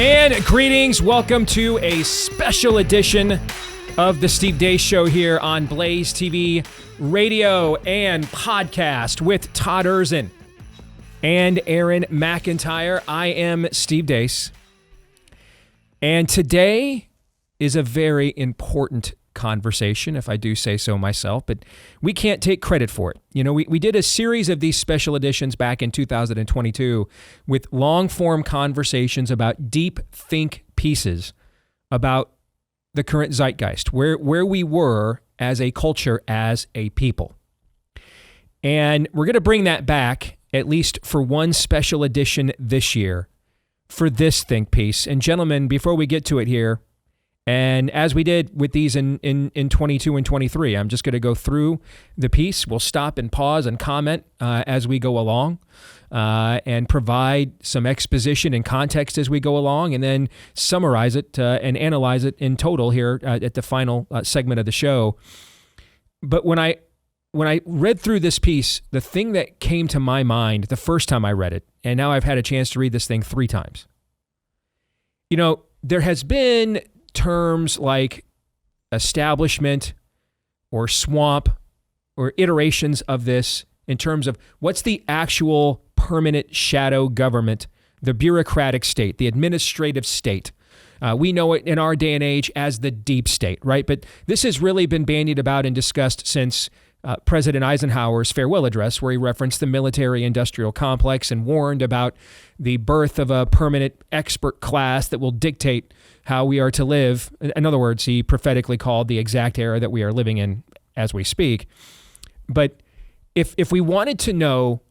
And greetings. Welcome to a special edition of the Steve Deace Show here on Blaze TV, radio, and podcast with Todd Erzin and Aaron McIntyre. I am Steve Deace. And today is a very important conversation, if I do say so myself, but we can't take credit for it. You know, we did a series of these special editions back in 2022 with long-form conversations about deep think pieces about the current zeitgeist, where we were as a culture, as a people. And we're going to bring that back, at least for one special edition this year, for this think piece. And gentlemen, before we get to it here, and as we did with these in 22 and 23, I'm just going to go through the piece. We'll stop and pause and comment as we go along and provide some exposition and context as we go along, and then summarize it and analyze it in total here at the final segment of the show. But when I read through this piece, the thing that came to my mind the first time I read it, and now I've had a chance to read this thing 3 times. You know, there has been terms like establishment or swamp or iterations of this in terms of what's the actual permanent shadow government, the bureaucratic state, the administrative state. We know it in our day and age as the deep state, right? But this has really been bandied about and discussed since President Eisenhower's farewell address, where he referenced the military-industrial complex and warned about the birth of a permanent expert class that will dictate how we are to live. In other words, he prophetically called the exact era that we are living in as we speak. But if we wanted to know,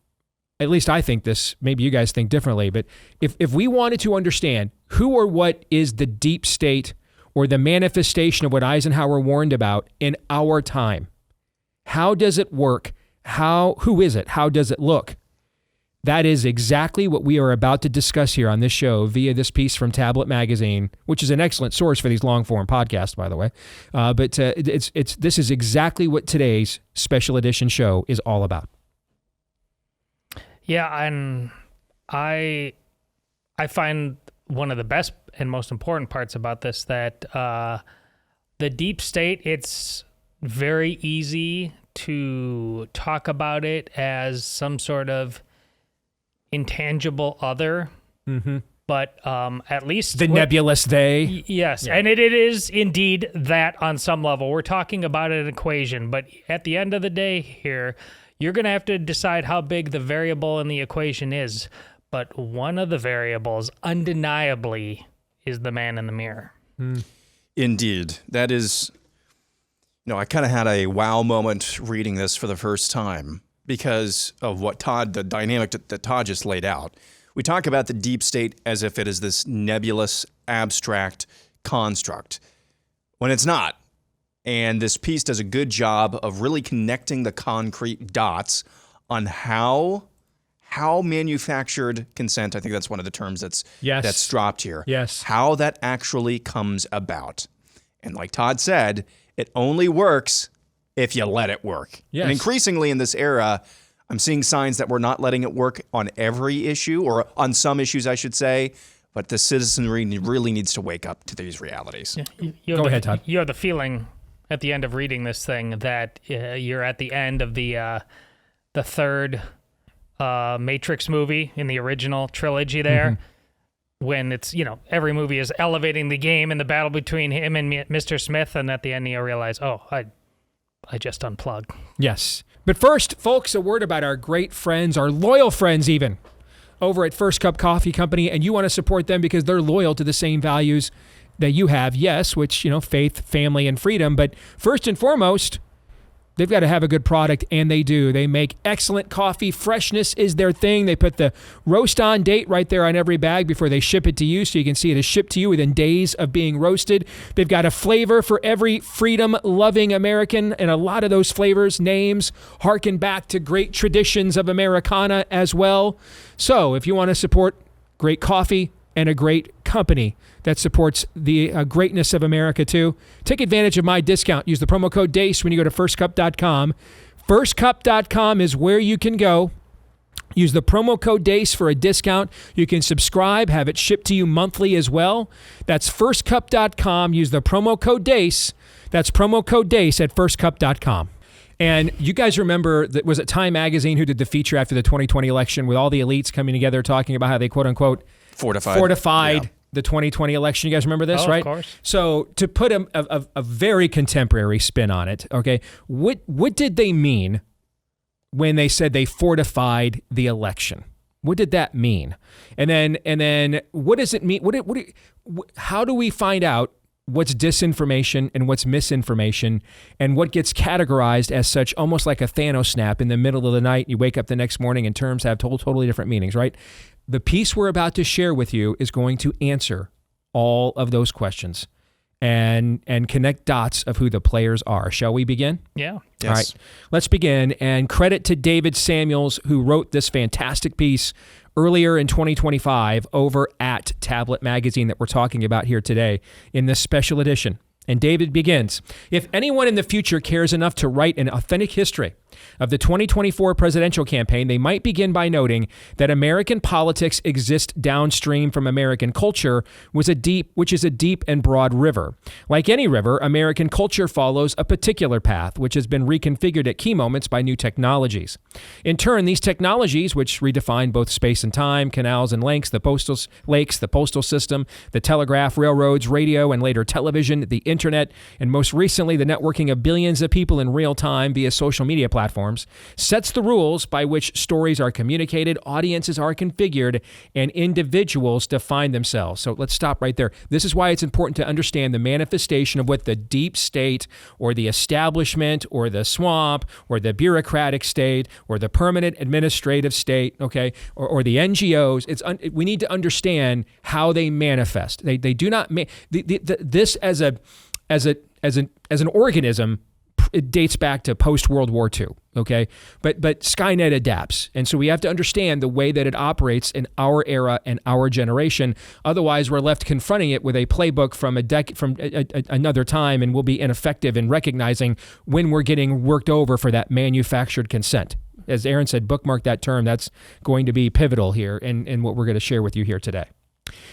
at least I think this, maybe you guys think differently, but if we wanted to understand who or what is the deep state or the manifestation of what Eisenhower warned about in our time, how does it work? Who is it? How does it look? That is exactly what we are about to discuss here on this show via this piece from Tablet Magazine, which is an excellent source for these long-form podcasts, by the way. But this is exactly what today's special edition show is all about. Yeah, and I find one of the best and most important parts about this that the deep state, it's very easy to talk about it as some sort of intangible other, but at least the nebulous they. Yes, yeah. And it is indeed that on some level. We're talking about an equation, but at the end of the day here, you're going to have to decide how big the variable in the equation is. But one of the variables, undeniably, is the man in the mirror. Indeed. That is, I kind of had a wow moment reading this for the first time because of what the dynamic that Todd just laid out. We talk about the deep state as if it is this nebulous, abstract construct, when it's not. And this piece does a good job of really connecting the concrete dots on how manufactured consent, I think that's one of the terms that's dropped here. Yes. How that actually comes about. And like Todd said, it only works if you let it work. Yes. And increasingly in this era, I'm seeing signs that we're not letting it work on every issue, or on some issues, I should say, but the citizenry really needs to wake up to these realities. Yeah, Go ahead, Todd. You have the feeling at the end of reading this thing that you're at the end of the third Matrix movie in the original trilogy there. When it's, every movie is elevating the game and the battle between him and Mr. Smith, and at the end you realize, I just unplugged. Yes. But first, folks, a word about our great friends, our loyal friends even, over at First Cup Coffee Company, and you want to support them because they're loyal to the same values that you have, yes, which, faith, family, and freedom, but first and foremost, they've got to have a good product, and they do. They make excellent coffee. Freshness is their thing. They put the roast on date right there on every bag before they ship it to you, so you can see it is shipped to you within days of being roasted. They've got a flavor for every freedom-loving American, and a lot of those flavors, names, harken back to great traditions of Americana as well. So if you want to support great coffee and a great company that supports the greatness of America too, take advantage of my discount. Use the promo code DACE when you go to firstcup.com. Firstcup.com is where you can go Use the promo code Deace for a discount. You can subscribe, have it shipped to you monthly as well. That's firstcup.com. Use the promo code Deace. That's promo code Deace at firstcup.com. And you guys remember, that was it Time Magazine who did the feature after the 2020 election with all the elites coming together talking about how they quote unquote fortified the 2020 election. You guys remember this, right? Of course. So to put a very contemporary spin on it, okay, what did they mean when they said they fortified the election? What did that mean? And then what does it mean? How do we find out what's disinformation and what's misinformation and what gets categorized as such, almost like a Thanos snap in the middle of the night? You wake up the next morning and terms have totally different meanings, right? The piece we're about to share with you is going to answer all of those questions and connect dots of who the players are. Shall we begin? Yeah. Yes. All right, let's begin. And credit to David Samuels, who wrote this fantastic piece earlier in 2025 over at Tablet Magazine that we're talking about here today in this special edition. And David begins, if anyone in the future cares enough to write an authentic history of the 2024 presidential campaign, they might begin by noting that American politics exist downstream from American culture, which is a deep and broad river. Like any river, American culture follows a particular path, which has been reconfigured at key moments by new technologies. In turn, these technologies, which redefine both space and time, canals and lakes, the postal system, the telegraph, railroads, radio, and later television, the internet, and most recently the networking of billions of people in real time via social media platforms, sets the rules by which stories are communicated, audiences are configured, and individuals define themselves. So let's stop right there. This is why it's important to understand the manifestation of what the deep state or the establishment or the swamp or the bureaucratic state or the permanent administrative state, okay, or the NGOs. We need to understand how they manifest. They do not this as an organism. It dates back to post-World War II, okay? But Skynet adapts. And so we have to understand the way that it operates in our era and our generation. Otherwise, we're left confronting it with a playbook from another time, and we'll be ineffective in recognizing when we're getting worked over for that manufactured consent. As Aaron said, bookmark that term. That's going to be pivotal here in what we're going to share with you here today.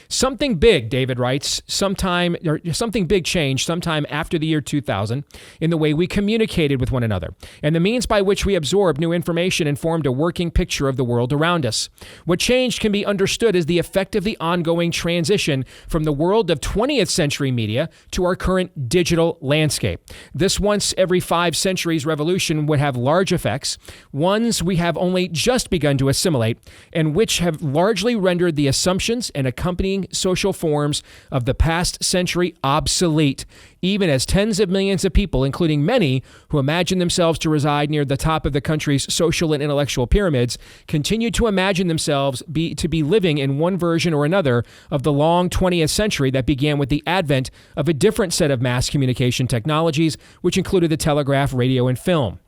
Something big, David writes, something big changed sometime after the year 2000 in the way we communicated with one another, and the means by which we absorbed new information and formed a working picture of the world around us. What changed can be understood as the effect of the ongoing transition from the world of 20th century media to our current digital landscape. This once every 5 centuries revolution would have large effects, ones we have only just begun to assimilate, and which have largely rendered the assumptions and accompanying social forms of the past century obsolete, even as tens of millions of people, including many who imagine themselves to reside near the top of the country's social and intellectual pyramids, continue to imagine themselves to be living in one version or another of the long 20th century that began with the advent of a different set of mass communication technologies, which included the telegraph, radio, and film.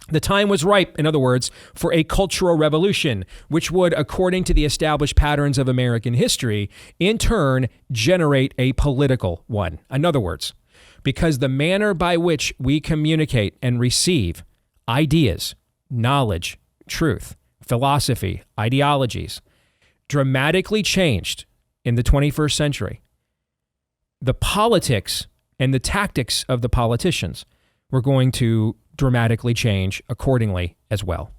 The time was ripe, in other words, for a cultural revolution, which would, according to the established patterns of American history, in turn generate a political one. In other words, because the manner by which we communicate and receive ideas, knowledge, truth, philosophy, ideologies, dramatically changed in the 21st century, the politics and the tactics of the politicians were going to dramatically change accordingly as well.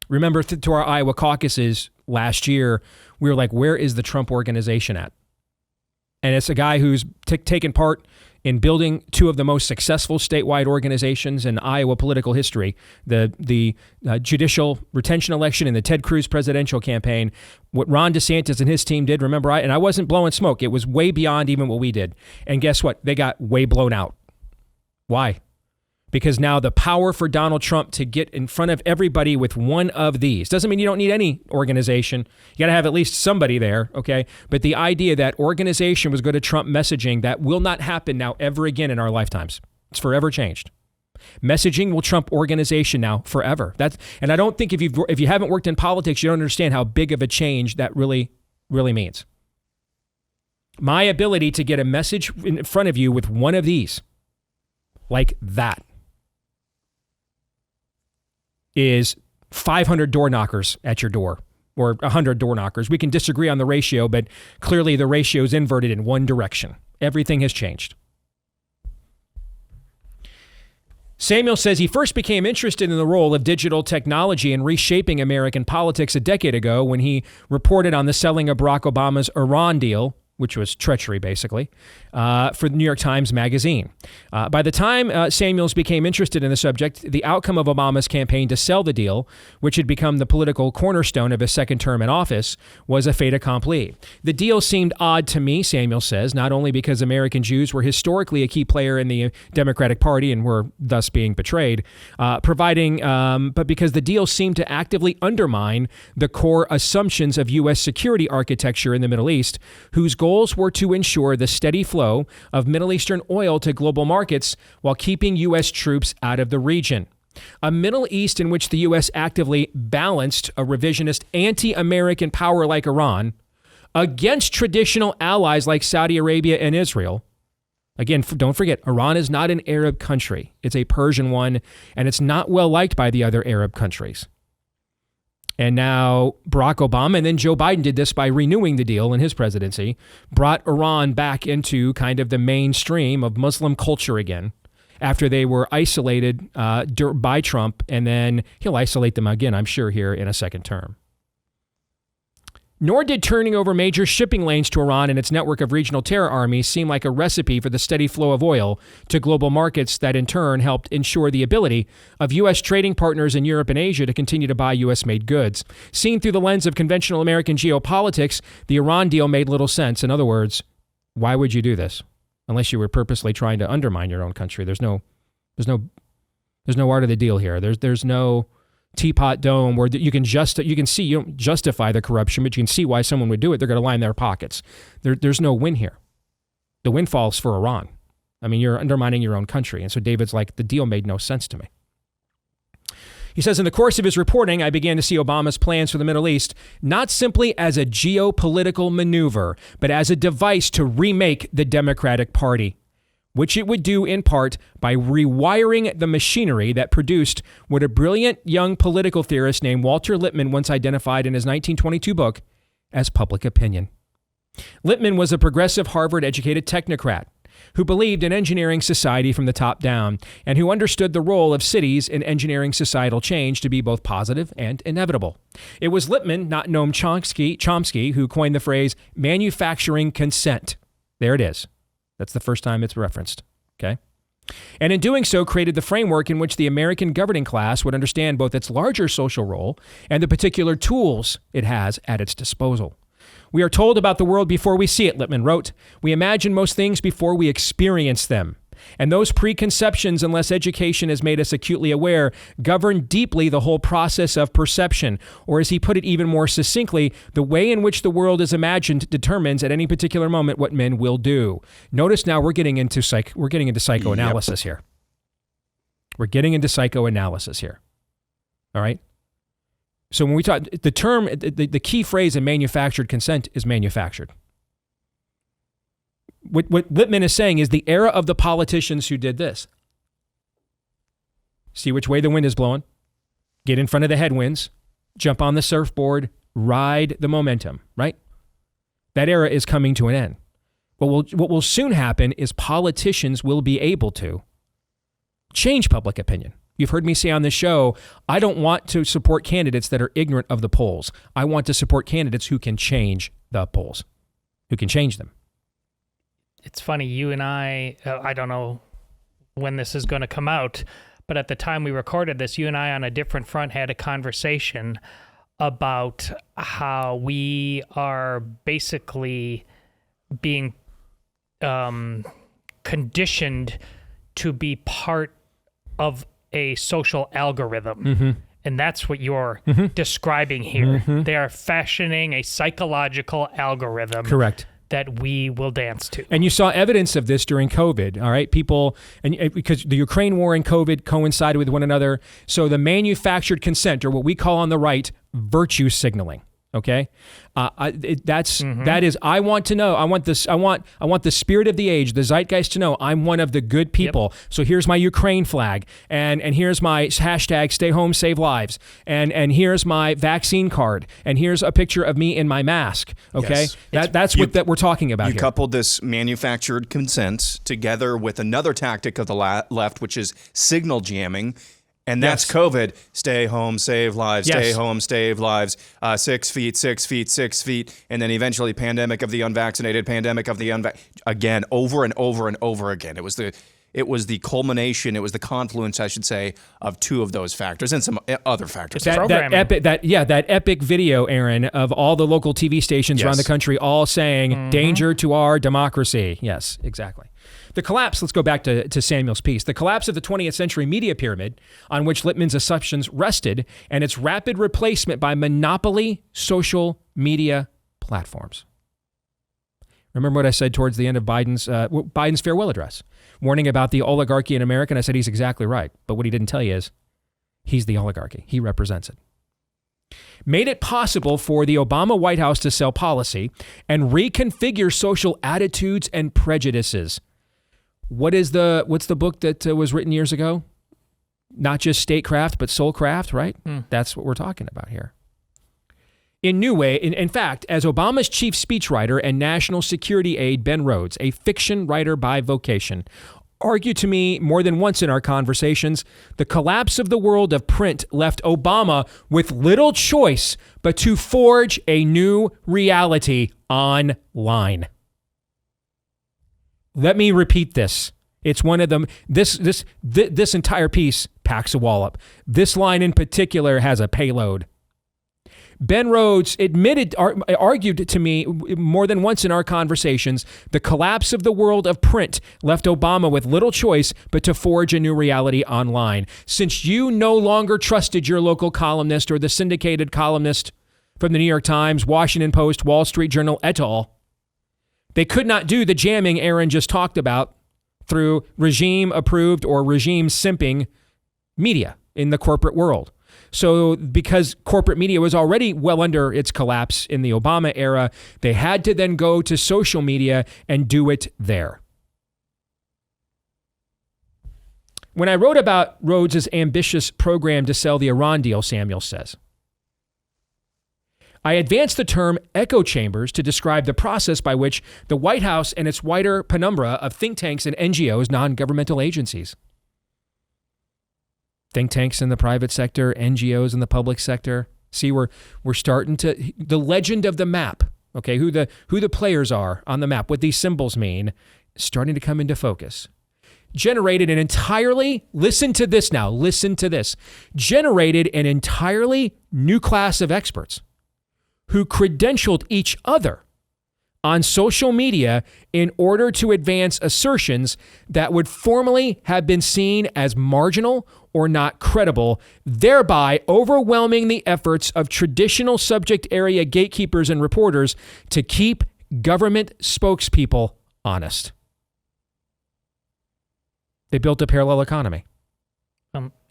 Remember, to our Iowa caucuses last year, we were like, where is the Trump organization at? And it's a guy who's taken part in building 2 of the most successful statewide organizations in Iowa political history, the judicial retention election and the Ted Cruz presidential campaign. What Ron DeSantis and his team did, remember, I wasn't blowing smoke. It was way beyond even what we did. And guess what? They got way blown out. Why? Because now the power for Donald Trump to get in front of everybody with one of these doesn't mean you don't need any organization. You got to have at least somebody there, okay? But the idea that organization was going to trump messaging, that will not happen now ever again in our lifetimes. It's forever changed. Messaging will trump organization now forever. And I don't think if you haven't worked in politics, you don't understand how big of a change that really, really means. My ability to get a message in front of you with one of these, like that, is 500 door knockers at your door or 100 door knockers. We can disagree on the ratio, but clearly the ratio is inverted in one direction. Everything has changed. Samuel says he first became interested in the role of digital technology in reshaping American politics a decade ago when he reported on the selling of Barack Obama's Iran deal, which was treachery, basically, for the New York Times Magazine. By the time Samuels became interested in the subject, the outcome of Obama's campaign to sell the deal, which had become the political cornerstone of his second term in office, was a fait accompli. The deal seemed odd to me, Samuel says, not only because American Jews were historically a key player in the Democratic Party and were thus being betrayed, but because the deal seemed to actively undermine the core assumptions of U.S. security architecture in the Middle East, whose goals were to ensure the steady flow of Middle Eastern oil to global markets while keeping U.S. troops out of the region. A Middle East in which the U.S. actively balanced a revisionist anti-American power like Iran against traditional allies like Saudi Arabia and Israel. Again, don't forget, Iran is not an Arab country. It's a Persian one, and it's not well liked by the other Arab countries. And now Barack Obama and then Joe Biden did this by renewing the deal in his presidency, brought Iran back into kind of the mainstream of Muslim culture again after they were isolated by Trump, and then he'll isolate them again, I'm sure, here in a second term. Nor did turning over major shipping lanes to Iran and its network of regional terror armies seem like a recipe for the steady flow of oil to global markets that in turn helped ensure the ability of U.S. trading partners in Europe and Asia to continue to buy U.S.-made goods. Seen through the lens of conventional American geopolitics, the Iran deal made little sense. In other words, why would you do this? Unless you were purposely trying to undermine your own country. There's no art of the deal here. There's no teapot dome where you can see, you don't justify the corruption, but you can see why someone would do it. They're going to line their pockets. There's no win here. The windfall's for Iran. I mean, you're undermining your own country. And so David's like, the deal made no sense to me. He says, in the course of his reporting, I began to see Obama's plans for the Middle East not simply as a geopolitical maneuver, but as a device to remake the Democratic Party, which it would do in part by rewiring the machinery that produced what a brilliant young political theorist named Walter Lippmann once identified in his 1922 book as public opinion. Lippmann was a progressive Harvard-educated technocrat who believed in engineering society from the top down and who understood the role of cities in engineering societal change to be both positive and inevitable. It was Lippmann, not Noam Chomsky, who coined the phrase manufacturing consent. There it is. That's the first time it's referenced, okay? And in doing so, created the framework in which the American governing class would understand both its larger social role and the particular tools it has at its disposal. We are told about the world before we see it, Lippmann wrote. We imagine most things before we experience them. And those preconceptions, unless education has made us acutely aware, govern deeply the whole process of perception. Or as he put it even more succinctly, the way in which the world is imagined determines at any particular moment what men will do. Notice now we're getting into psychoanalysis here. We're getting into psychoanalysis here. All right? So when we talk, the term, the key phrase in manufactured consent is manufactured. What Lippmann is saying is the era of the politicians who did this. See which way the wind is blowing, get in front of the headwinds, jump on the surfboard, ride the momentum, right? That era is coming to an end. But what will soon happen is politicians will be able to change public opinion. You've heard me say on this show, I don't want to support candidates that are ignorant of the polls. I want to support candidates who can change the polls, who can change them. It's funny, you and I don't know when this is going to come out, but at the time we recorded this, you and I on a different front had a conversation about how we are basically being conditioned to be part of a social algorithm. Mm-hmm. And that's what you're describing here. Mm-hmm. They are fashioning a psychological algorithm. Correct. That we will dance to. And you saw evidence of this during COVID, all right? People, and because the Ukraine war and COVID coincided with one another, so the manufactured consent, or what we call on the right, virtue signaling, Okay, that is. I want to know. I want this. I want the spirit of the age, the zeitgeist, to know I'm one of the good people. Yep. So here's my Ukraine flag, and here's my hashtag Stay Home Save Lives, and here's my vaccine card, and here's a picture of me in my mask. Okay, yes. That's what we're talking about. You here. coupled this manufactured consent together with another tactic of the left, which is signal jamming. And that's COVID. Stay home, save lives. Yes. Stay home, save lives. 6 feet, 6 feet, 6 feet. And then eventually pandemic of the unvaccinated, pandemic of the again, over and over and over again. It was the culmination, it was the confluence, I should say, of two of those factors and some other factors. That epic video, Aaron, of all the local TV stations around the country all saying, danger to our democracy. Yes, exactly. The collapse, let's go back to Samuel's piece, the collapse of the 20th century media pyramid on which Lippmann's assumptions rested and its rapid replacement by monopoly social media platforms. Remember what I said towards the end of Biden's farewell address, warning about the oligarchy in America, and I said he's exactly right. But what he didn't tell you is he's the oligarchy. He represents it. Made it possible for the Obama White House to sell policy and reconfigure social attitudes and prejudices. What's the book that was written years ago? Not just statecraft, but soulcraft, right? That's what we're talking about here. In fact, as Obama's chief speechwriter and national security aide, Ben Rhodes, a fiction writer by vocation, argued to me more than once in our conversations, the collapse of the world of print left Obama with little choice but to forge a new reality online. Let me repeat this. It's one of them. This entire piece packs a wallop. This line in particular has a payload. Ben Rhodes argued to me more than once in our conversations, the collapse of the world of print left Obama with little choice but to forge a new reality online. Since you no longer trusted your local columnist or the syndicated columnist from the New York Times, Washington Post, Wall Street Journal, et al., they could not do the jamming Aaron just talked about through regime-approved or regime-simping media in the corporate world. So because corporate media was already well under its collapse in the Obama era, they had to then go to social media and do it there. When I wrote about Rhodes' ambitious program to sell the Iran deal, Samuel says, I advanced the term echo chambers to describe the process by which the White House and its wider penumbra of think tanks and NGOs, non-governmental agencies, think tanks in the private sector, NGOs in the public sector. See, we're starting to, the legend of the map, okay, who the players are on the map, what these symbols mean, starting to come into focus. Generated an entirely, listen to this, generated an entirely new class of experts who credentialed each other on social media in order to advance assertions that would formerly have been seen as marginal or not credible, thereby overwhelming the efforts of traditional subject area gatekeepers and reporters to keep government spokespeople honest. They built a parallel economy.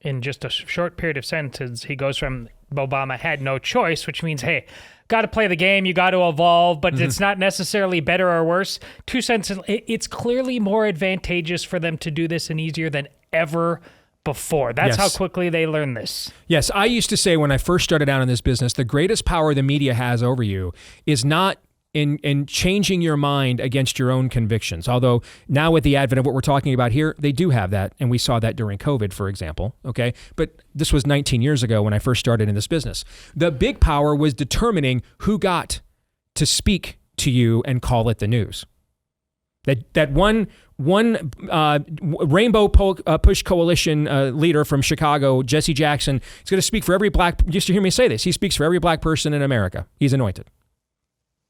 In just a short period of sentences, he goes from Obama had no choice, which means, hey, got to play the game, you got to evolve, but it's not necessarily better or worse. 2 sentences, it's clearly more advantageous for them to do this and easier than ever before. That's how quickly they learn this. Yes, I used to say when I first started out in this business, the greatest power the media has over you is not in changing your mind against your own convictions. Although now with the advent of what we're talking about here, they do have that. And we saw that during COVID, for example. Okay. But this was 19 years ago when I first started in this business. The big power was determining who got to speak to you and call it the news. That one Rainbow Push Coalition leader from Chicago, Jesse Jackson, is going to speak for every black, just to hear me say this, he speaks for every black person in America. He's anointed.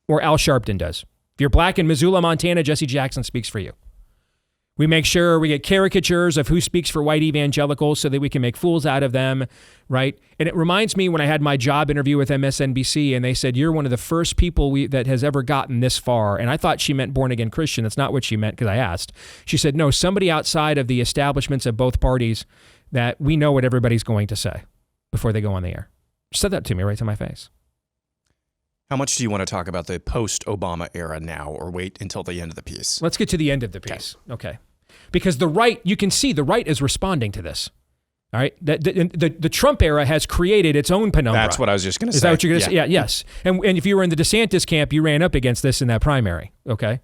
Or Al Sharpton does. If you're black in Missoula, Montana, Jesse Jackson speaks for you. We make sure we get caricatures of who speaks for white evangelicals so that we can make fools out of them, right? And it reminds me when I had my job interview with MSNBC and they said, you're one of the first people that has ever gotten this far. And I thought she meant born-again Christian. That's not what she meant because I asked. She said, no, somebody outside of the establishments of both parties that we know what everybody's going to say before they go on the air. She said that to me right to my face. How much do you want to talk about the post-Obama era now, or wait until the end of the piece? Let's get to the end of the piece. Okay. Because the right, you can see the right is responding to this. All right. The Trump era has created its own penumbra. That's what I was just going to say. Is that what you're going to say? Yeah, yes. And if you were in the DeSantis camp, you ran up against this in that primary. Okay.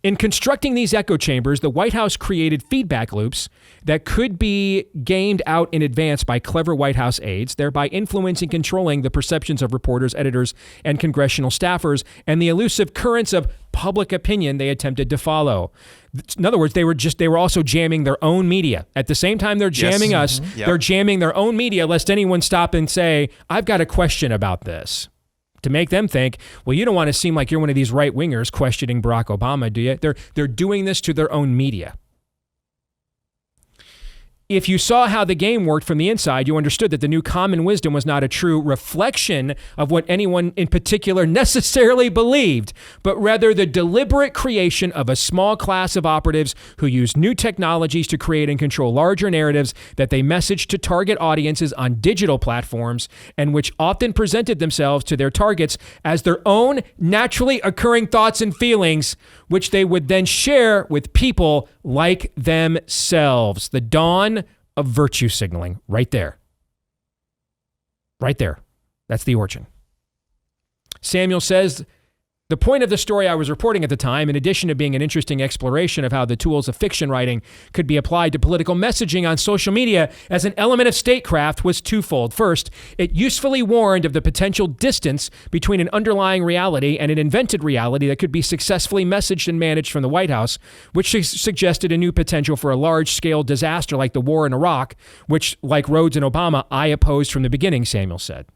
In constructing these echo chambers, the White House created feedback loops that could be gamed out in advance by clever White House aides, thereby influencing, controlling the perceptions of reporters, editors, and congressional staffers, and the elusive currents of public opinion they attempted to follow. In other words, they were also jamming their own media. At the same time they're jamming us, they're jamming their own media, lest anyone stop and say, I've got a question about this. To make them think, well, you don't want to seem like you're one of these right-wingers questioning Barack Obama, do you? They're doing this to their own media. If you saw how the game worked from the inside, you understood that the new common wisdom was not a true reflection of what anyone in particular necessarily believed, but rather the deliberate creation of a small class of operatives who use new technologies to create and control larger narratives that they messaged to target audiences on digital platforms, and which often presented themselves to their targets as their own naturally occurring thoughts and feelings, which they would then share with people like themselves. The dawn of virtue signaling, right there. Right there. That's the origin. Samuel says, the point of the story I was reporting at the time, in addition to being an interesting exploration of how the tools of fiction writing could be applied to political messaging on social media as an element of statecraft, was twofold. First, it usefully warned of the potential distance between an underlying reality and an invented reality that could be successfully messaged and managed from the White House, which suggested a new potential for a large-scale disaster like the war in Iraq, which, like Rhodes and Obama, I opposed from the beginning, Samuel said.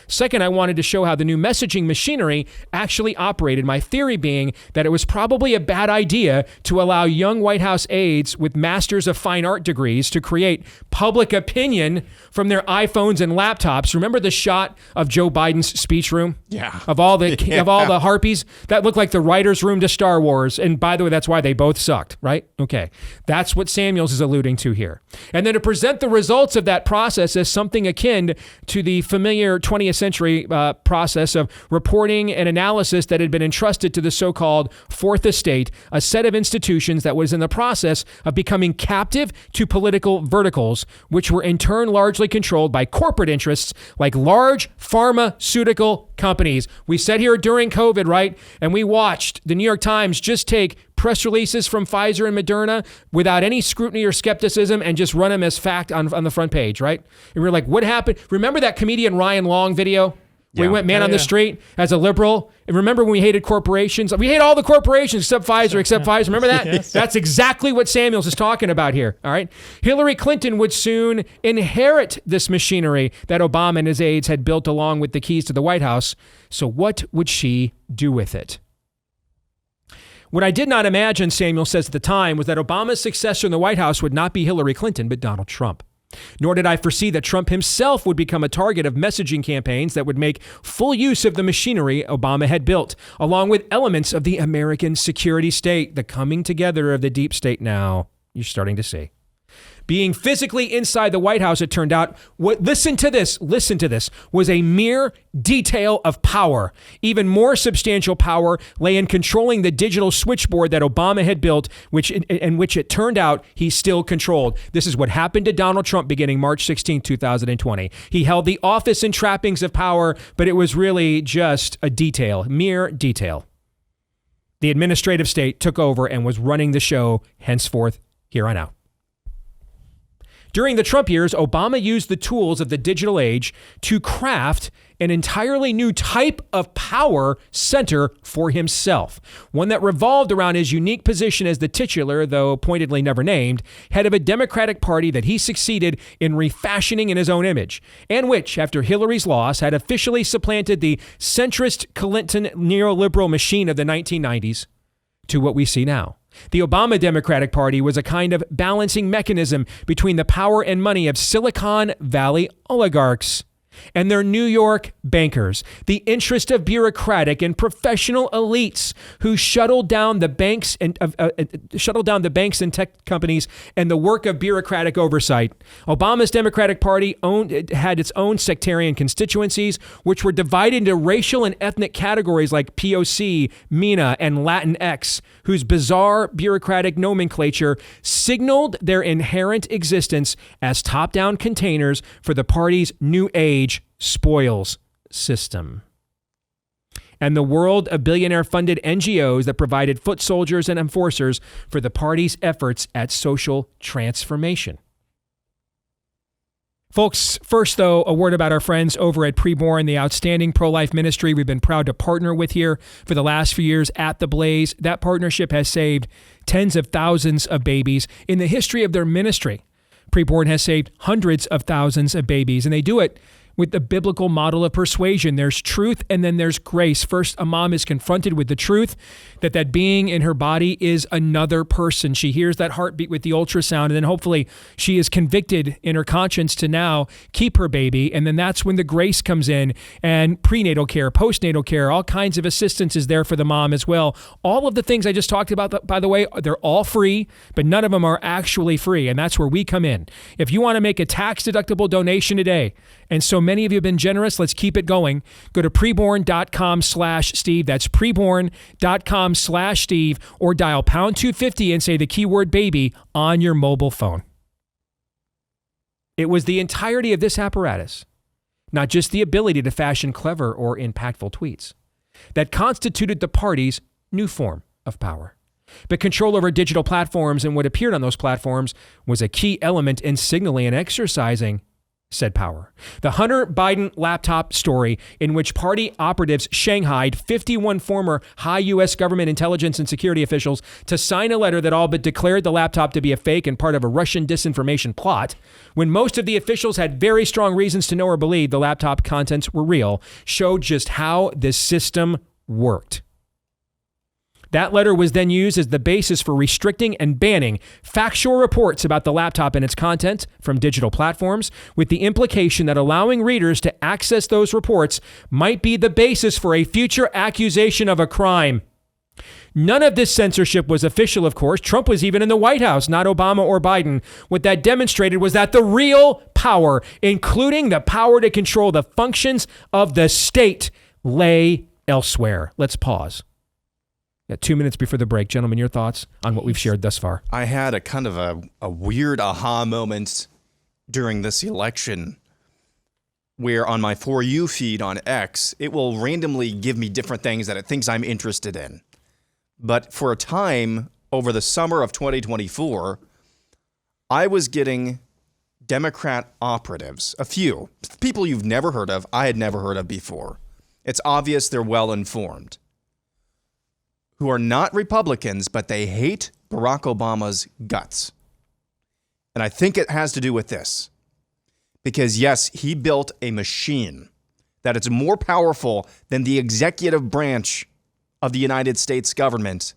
Second, I wanted to show how the new messaging machinery actually operated, my theory being that it was probably a bad idea to allow young White House aides with Masters of Fine Art degrees to create public opinion from their iPhones and laptops. Remember the shot of Joe Biden's speech room? Yeah. Of all the harpies? That looked like the writer's room to Star Wars. And by the way, that's why they both sucked, right? Okay. That's what Samuels is alluding to here. And then to present the results of that process as something akin to the familiar 20th century process of reporting and analysis that had been entrusted to the so-called Fourth Estate, a set of institutions that was in the process of becoming captive to political verticals, which were in turn largely controlled by corporate interests like large pharmaceutical companies. We sat here during COVID, right? And we watched the New York Times just take press releases from Pfizer and Moderna without any scrutiny or skepticism and just run them as fact on the front page, right? And we're like, what happened? Remember that comedian Ryan Long video? We went man on the street as a liberal. And remember when we hated corporations? We hate all the corporations except Pfizer. Remember that? Yes. That's exactly what Samuels is talking about here. All right. Hillary Clinton would soon inherit this machinery that Obama and his aides had built along with the keys to the White House. So what would she do with it? What I did not imagine, Samuel says at the time, was that Obama's successor in the White House would not be Hillary Clinton, but Donald Trump. Nor did I foresee that Trump himself would become a target of messaging campaigns that would make full use of the machinery Obama had built, along with elements of the American security state, the coming together of the deep state now. You're starting to see. Being physically inside the White House, it turned out, listen to this, was a mere detail of power. Even more substantial power lay in controlling the digital switchboard that Obama had built, which it turned out he still controlled. This is what happened to Donald Trump beginning March 16, 2020. He held the office and trappings of power, but it was really just a detail, mere detail. The administrative state took over and was running the show henceforth here on out. During the Trump years, Obama used the tools of the digital age to craft an entirely new type of power center for himself, one that revolved around his unique position as the titular, though pointedly never named, head of a Democratic Party that he succeeded in refashioning in his own image, and which, after Hillary's loss, had officially supplanted the centrist Clinton neoliberal machine of the 1990s to what we see now. The Obama Democratic Party was a kind of balancing mechanism between the power and money of Silicon Valley oligarchs and their New York bankers, the interest of bureaucratic and professional elites who shuttled down the banks and tech companies and the work of bureaucratic oversight. Obama's Democratic Party had its own sectarian constituencies, which were divided into racial and ethnic categories like POC, MENA, and Latinx, whose bizarre bureaucratic nomenclature signaled their inherent existence as top-down containers for the party's New Age spoils system. And the world of billionaire-funded NGOs that provided foot soldiers and enforcers for the party's efforts at social transformation. Folks, first, though, a word about our friends over at Preborn, the outstanding pro-life ministry we've been proud to partner with here for the last few years at The Blaze. That partnership has saved tens of thousands of babies in the history of their ministry. Preborn has saved hundreds of thousands of babies, and they do it with the biblical model of persuasion. There's truth and then there's grace. First, a mom is confronted with the truth that being in her body is another person. She hears that heartbeat with the ultrasound, and then hopefully she is convicted in her conscience to now keep her baby. And then that's when the grace comes in, and prenatal care, postnatal care, all kinds of assistance is there for the mom as well. All of the things I just talked about, by the way, they're all free, but none of them are actually free. And that's where we come in. If you want to make a tax-deductible donation today, and so many of you have been generous, let's keep it going. Go to preborn.com/Steve. That's preborn.com/Steve, or dial pound 250 and say the keyword baby on your mobile phone. It was the entirety of this apparatus, not just the ability to fashion clever or impactful tweets, that constituted the party's new form of power. But control over digital platforms and what appeared on those platforms was a key element in signaling and exercising said power. The Hunter Biden laptop story, in which party operatives shanghaied 51 former high U.S. government intelligence and security officials to sign a letter that all but declared the laptop to be a fake and part of a Russian disinformation plot, when most of the officials had very strong reasons to know or believe the laptop contents were real, showed just how this system worked. That letter was then used as the basis for restricting and banning factual reports about the laptop and its content from digital platforms, with the implication that allowing readers to access those reports might be the basis for a future accusation of a crime. None of this censorship was official, of course. Trump was even in the White House, not Obama or Biden. What that demonstrated was that the real power, including the power to control the functions of the state, lay elsewhere. Let's pause. Got 2 minutes before the break. Gentlemen, your thoughts on what we've shared thus far? I had a kind of a weird aha moment during this election where on my For You feed on X, it will randomly give me different things that it thinks I'm interested in. But for a time over the summer of 2024, I was getting Democrat operatives, a few, people you've never heard of, I had never heard of before. It's obvious they're well-informed, who are not Republicans, but they hate Barack Obama's guts. And I think it has to do with this. Because yes, he built a machine that is more powerful than the executive branch of the United States government.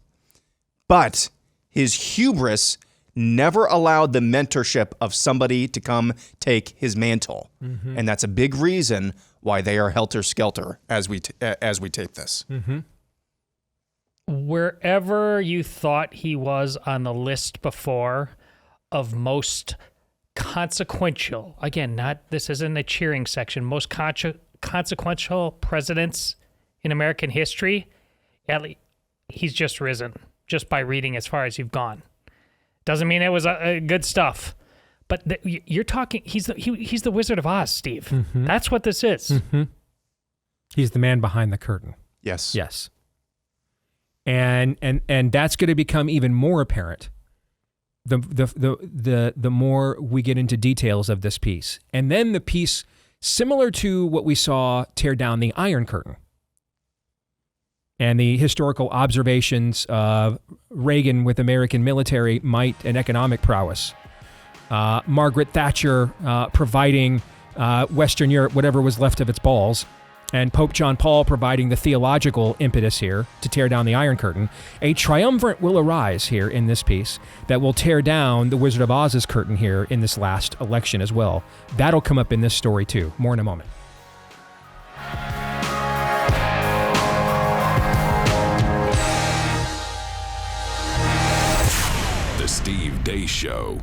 But his hubris never allowed the mentorship of somebody to come take his mantle. Mm-hmm. And that's a big reason why they are helter-skelter as we tape this. Mm-hmm. Wherever you thought he was on the list before of most consequential, again, this isn't a cheering section, most consequential presidents in American history, he's just risen just by reading as far as you've gone. Doesn't mean it was good stuff, but you're talking. He's the Wizard of Oz, Steve. Mm-hmm. That's what this is. Mm-hmm. He's the man behind the curtain. Yes. And that's going to become even more apparent the more we get into details of this piece. And then the piece similar to what we saw tear down the Iron Curtain and the historical observations of Reagan with American military might and economic prowess, Margaret Thatcher providing Western Europe whatever was left of its balls, and Pope John Paul providing the theological impetus here to tear down the Iron Curtain. A triumvirate will arise here in this piece that will tear down the Wizard of Oz's curtain here in this last election as well. That'll come up in this story too. More in a moment. The Steve Deace Show.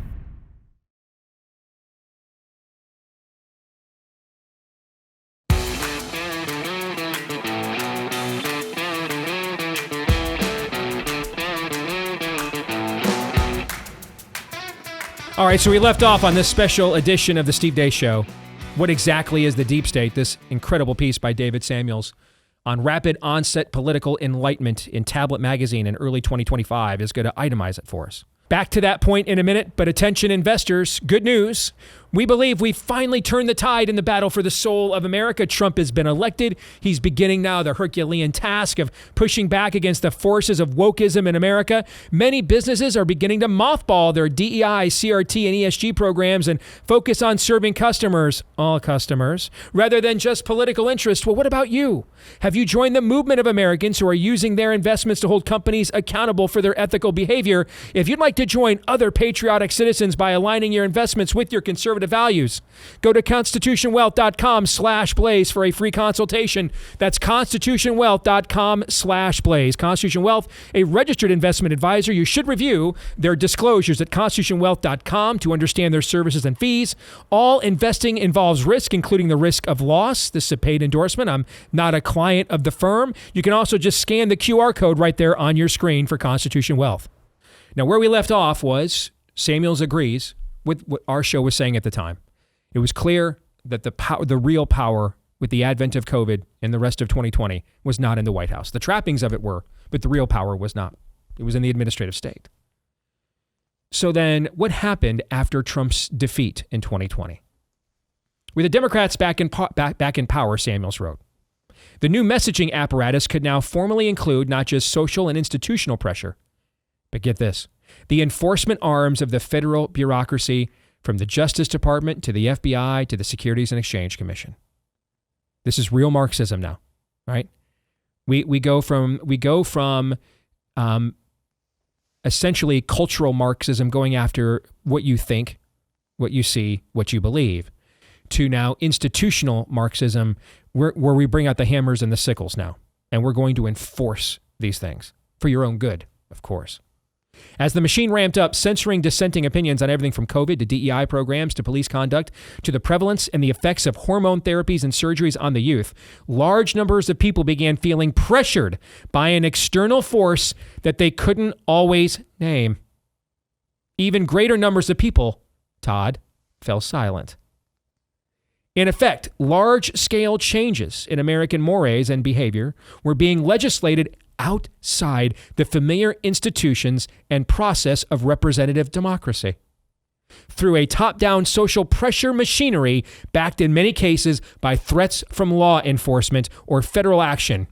All right, so we left off on this special edition of the Steve Deace Show. What exactly is the deep state? This incredible piece by David Samuels on rapid onset political enlightenment in Tablet Magazine in early 2025 is going to itemize it for us. Back to that point in a minute, but attention investors, good news. We believe we've finally turned the tide in the battle for the soul of America. Trump has been elected. He's beginning now the Herculean task of pushing back against the forces of wokeism in America. Many businesses are beginning to mothball their DEI, CRT, and ESG programs and focus on serving customers, all customers, rather than just political interest. Well, what about you? Have you joined the movement of Americans who are using their investments to hold companies accountable for their ethical behavior? If you'd like to join other patriotic citizens by aligning your investments with your conservative values, go to constitutionwealth.com/blaze for a free consultation. That's constitutionwealth.com/blaze. Constitution Wealth, a registered investment advisor. You should review their disclosures at constitutionwealth.com to understand their services and fees. All investing involves risk, including the risk of loss. This is a paid endorsement. I'm not a client of the firm. You can also just scan the QR code right there on your screen for Constitution Wealth. Now, where we left off was Samuels agrees with what our show was saying at the time. It was clear that the real power with the advent of COVID and the rest of 2020 was not in the White House. The trappings of it were, but the real power was not. It was in the administrative state. So then what happened after Trump's defeat in 2020? With the Democrats back in power, Samuels wrote, the new messaging apparatus could now formally include not just social and institutional pressure, but get this, the enforcement arms of the federal bureaucracy, from the Justice Department to the FBI to the Securities and Exchange Commission. This is real Marxism now, right? We go from essentially cultural Marxism, going after what you think, what you see, what you believe, to now institutional Marxism, where we bring out the hammers and the sickles now, and we're going to enforce these things for your own good, of course. As the machine ramped up, censoring dissenting opinions on everything from COVID to DEI programs to police conduct to the prevalence and the effects of hormone therapies and surgeries on the youth, large numbers of people began feeling pressured by an external force that they couldn't always name. Even greater numbers of people, Todd, fell silent. In effect, large-scale changes in American mores and behavior were being legislated outside the familiar institutions and process of representative democracy. Through a top-down social pressure machinery backed in many cases by threats from law enforcement or federal action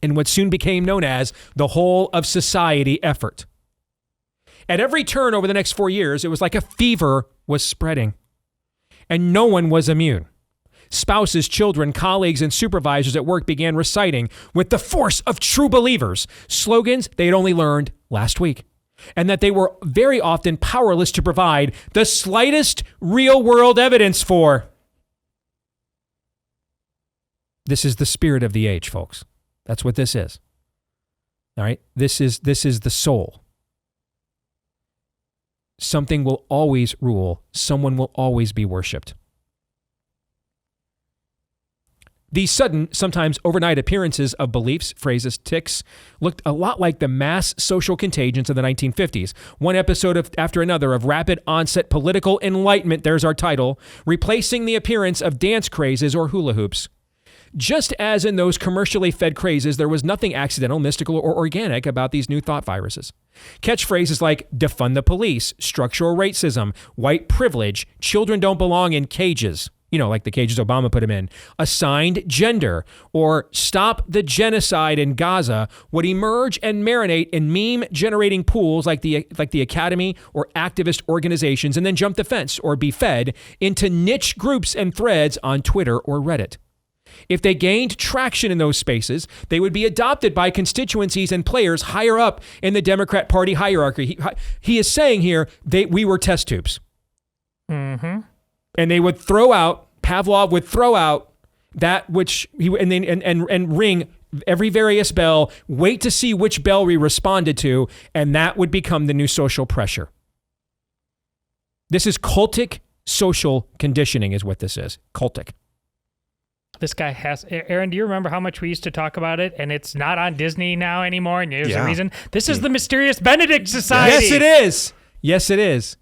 in what soon became known as the whole of society effort. At every turn over the next 4 years, it was like a fever was spreading, and no one was immune. Spouses, children, colleagues, and supervisors at work began reciting with the force of true believers slogans they had only learned last week, and that they were very often powerless to provide the slightest real-world evidence for. This is the spirit of the age, folks. That's what this is. All right? This is the soul. Something will always rule. Someone will always be worshipped. These sudden, sometimes overnight appearances of beliefs, phrases, tics looked a lot like the mass social contagions of the 1950s. One episode after another of rapid onset political enlightenment, there's our title, replacing the appearance of dance crazes or hula hoops. Just as in those commercially fed crazes, there was nothing accidental, mystical, or organic about these new thought viruses. Catchphrases like defund the police, structural racism, white privilege, children don't belong in cages, like the cages Obama put them in, assigned gender, or stop the genocide in Gaza would emerge and marinate in meme-generating pools like the Academy or activist organizations, and then jump the fence or be fed into niche groups and threads on Twitter or Reddit. If they gained traction in those spaces, they would be adopted by constituencies and players higher up in the Democrat Party hierarchy. He is saying here, we were test tubes. Mm-hmm. And they would Pavlov would throw out that which and ring every various bell, wait to see which bell we responded to, and that would become the new social pressure. This is cultic social conditioning is what this is. Cultic. This guy has... Aaron, do you remember how much we used to talk about it? And it's not on Disney now anymore, and there's a reason. This is the Mysterious Benedict Society. Yes, it is. Yes, it is.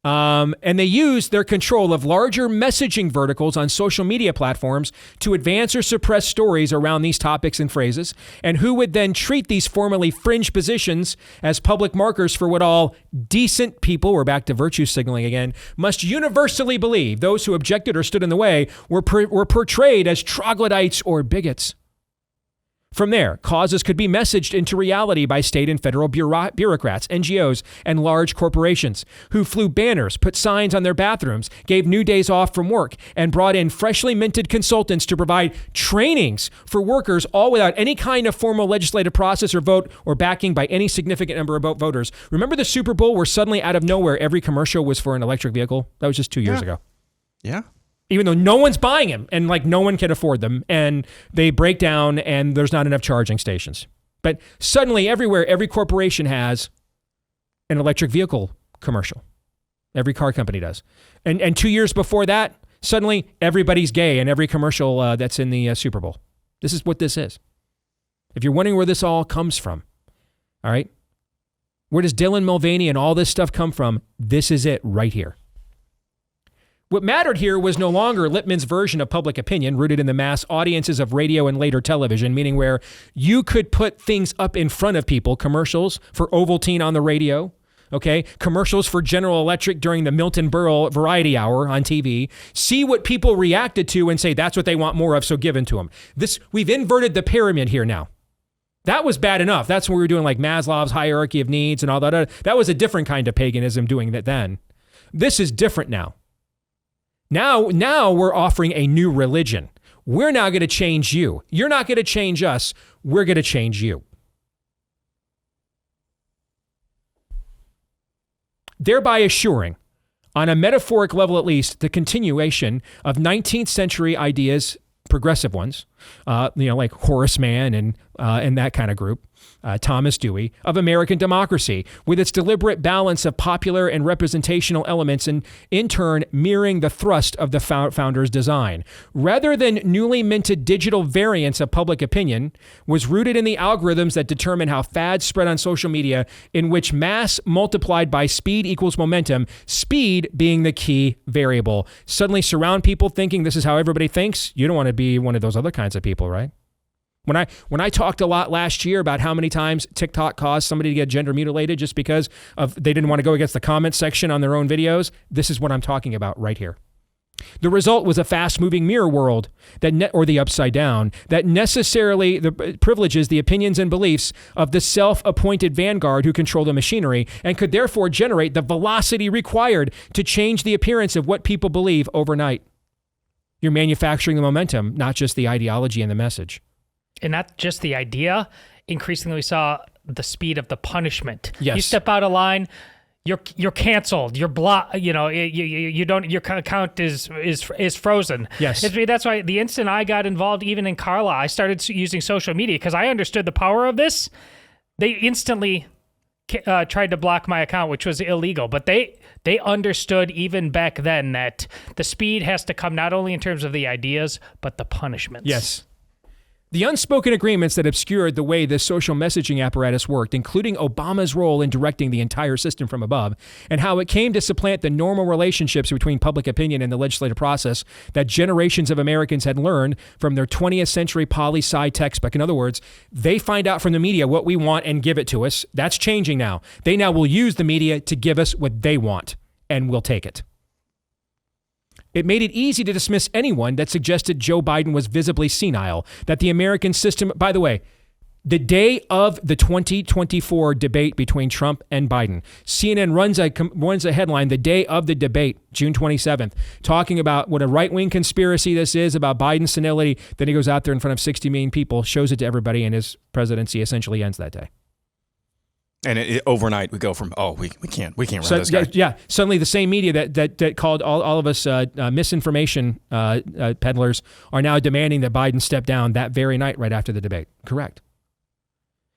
And they use their control of larger messaging verticals on social media platforms to advance or suppress stories around these topics and phrases, and who would then treat these formerly fringe positions as public markers for what all decent people, we're back to virtue signaling again, must universally believe. Those who objected or stood in the way were portrayed as troglodytes or bigots. From there, causes could be messaged into reality by state and federal bureaucrats, NGOs, and large corporations who flew banners, put signs on their bathrooms, gave new days off from work, and brought in freshly minted consultants to provide trainings for workers, all without any kind of formal legislative process or vote or backing by any significant number of voters. Remember the Super Bowl where suddenly out of nowhere every commercial was for an electric vehicle? That was just 2 years ago. Yeah. Even though no one's buying them and like no one can afford them, and they break down and there's not enough charging stations. But suddenly everywhere, every corporation has an electric vehicle commercial. Every car company does. And 2 years before that, suddenly everybody's gay in every commercial that's in the Super Bowl. This is what this is. If you're wondering where this all comes from, all right? Where does Dylan Mulvaney and all this stuff come from? This is it right here. What mattered here was no longer Lippmann's version of public opinion rooted in the mass audiences of radio and later television, meaning where you could put things up in front of people, commercials for Ovaltine on the radio, okay, commercials for General Electric during the Milton Berle Variety Hour on TV, see what people reacted to and say that's what they want more of, so given to them. We've inverted the pyramid here now. That was bad enough. That's when we were doing like Maslow's hierarchy of needs and all that. That was a different kind of paganism doing that then. This is different now. Now we're offering a new religion. We're now going to change you. You're not going to change us. We're going to change you. Thereby assuring, on a metaphoric level at least, the continuation of 19th century ideas, progressive ones, like Horace Mann and that kind of group, Thomas Dewey, of American democracy, with its deliberate balance of popular and representational elements, and in turn mirroring the thrust of the founder's design. Rather than newly minted digital variants of public opinion, was rooted in the algorithms that determine how fads spread on social media, in which mass multiplied by speed equals momentum, speed being the key variable. Suddenly surround people thinking this is how everybody thinks. You don't want to be one of those other kinds of people, right? When I talked a lot last year about how many times TikTok caused somebody to get gender mutilated just because they didn't want to go against the comment section on their own videos, this is what I'm talking about right here. The result was a fast-moving mirror world or the upside down that necessarily privileges the opinions and beliefs of the self-appointed vanguard who control the machinery and could therefore generate the velocity required to change the appearance of what people believe overnight. You're manufacturing the momentum, not just the ideology and the message. And not just the idea. Increasingly, we saw the speed of the punishment. Yes. You step out of line, you're canceled. You're blocked. You don't. Your account is frozen. Yes. That's why the instant I got involved, even in Carla, I started using social media because I understood the power of this. They instantly tried to block my account, which was illegal. But they understood even back then that the speed has to come not only in terms of the ideas but the punishments. Yes. The unspoken agreements that obscured the way this social messaging apparatus worked, including Obama's role in directing the entire system from above, and how it came to supplant the normal relationships between public opinion and the legislative process that generations of Americans had learned from their 20th century poli-sci textbook. In other words, they find out from the media what we want and give it to us. That's changing now. They now will use the media to give us what they want, and we'll take it. It made it easy to dismiss anyone that suggested Joe Biden was visibly senile, that the American system, by the way, the day of the 2024 debate between Trump and Biden, CNN runs a headline the day of the debate, June 27th, talking about what a right-wing conspiracy this is about Biden's senility. Then he goes out there in front of 60 million people, shows it to everybody, and his presidency essentially ends that day. And overnight, we go from, we can't run this guy. Yeah. Suddenly, the same media that called all of us misinformation peddlers are now demanding that Biden step down that very night, right after the debate. Correct.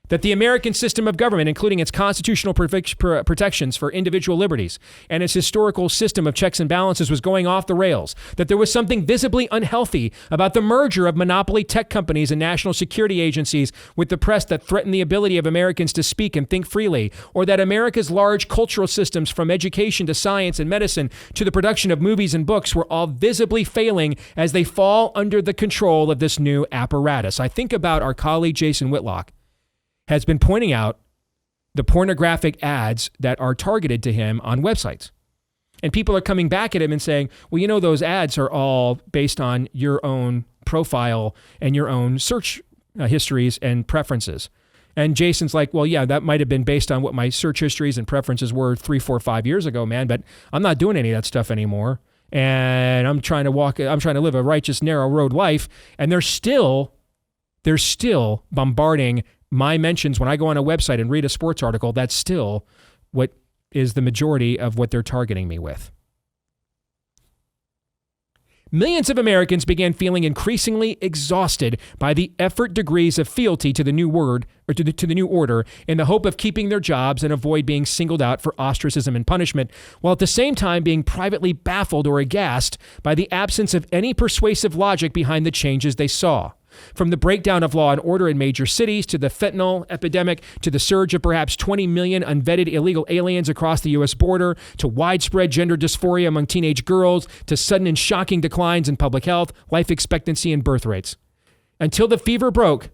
That the American system of government, including its constitutional protections for individual liberties and its historical system of checks and balances, was going off the rails. That there was something visibly unhealthy about the merger of monopoly tech companies and national security agencies with the press that threatened the ability of Americans to speak and think freely. Or that America's large cultural systems, from education to science and medicine to the production of movies and books, were all visibly failing as they fall under the control of this new apparatus. I think about our colleague Jason Whitlock has been pointing out the pornographic ads that are targeted to him on websites. And people are coming back at him and saying, well, those ads are all based on your own profile and your own search histories and preferences. And Jason's like, well, yeah, that might have been based on what my search histories and preferences were 3, 4, 5 years ago, man, but I'm not doing any of that stuff anymore. And I'm trying to live a righteous, narrow road life. And they're still bombarding my mentions when I go on a website and read a sports article. That's still what is the majority of what they're targeting me with. Millions of Americans began feeling increasingly exhausted by the effort degrees of fealty to the new order in the hope of keeping their jobs and avoid being singled out for ostracism and punishment, while at the same time being privately baffled or aghast by the absence of any persuasive logic behind the changes they saw. From the breakdown of law and order in major cities, to the fentanyl epidemic, to the surge of perhaps 20 million unvetted illegal aliens across the U.S. border, to widespread gender dysphoria among teenage girls, to sudden and shocking declines in public health, life expectancy, and birth rates. Until the fever broke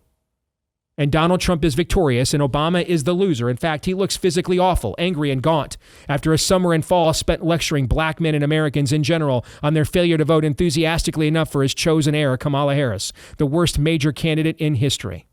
and Donald Trump is victorious and Obama is the loser. In fact, he looks physically awful, angry, and gaunt after a summer and fall spent lecturing black men and Americans in general on their failure to vote enthusiastically enough for his chosen heir, Kamala Harris, the worst major candidate in history.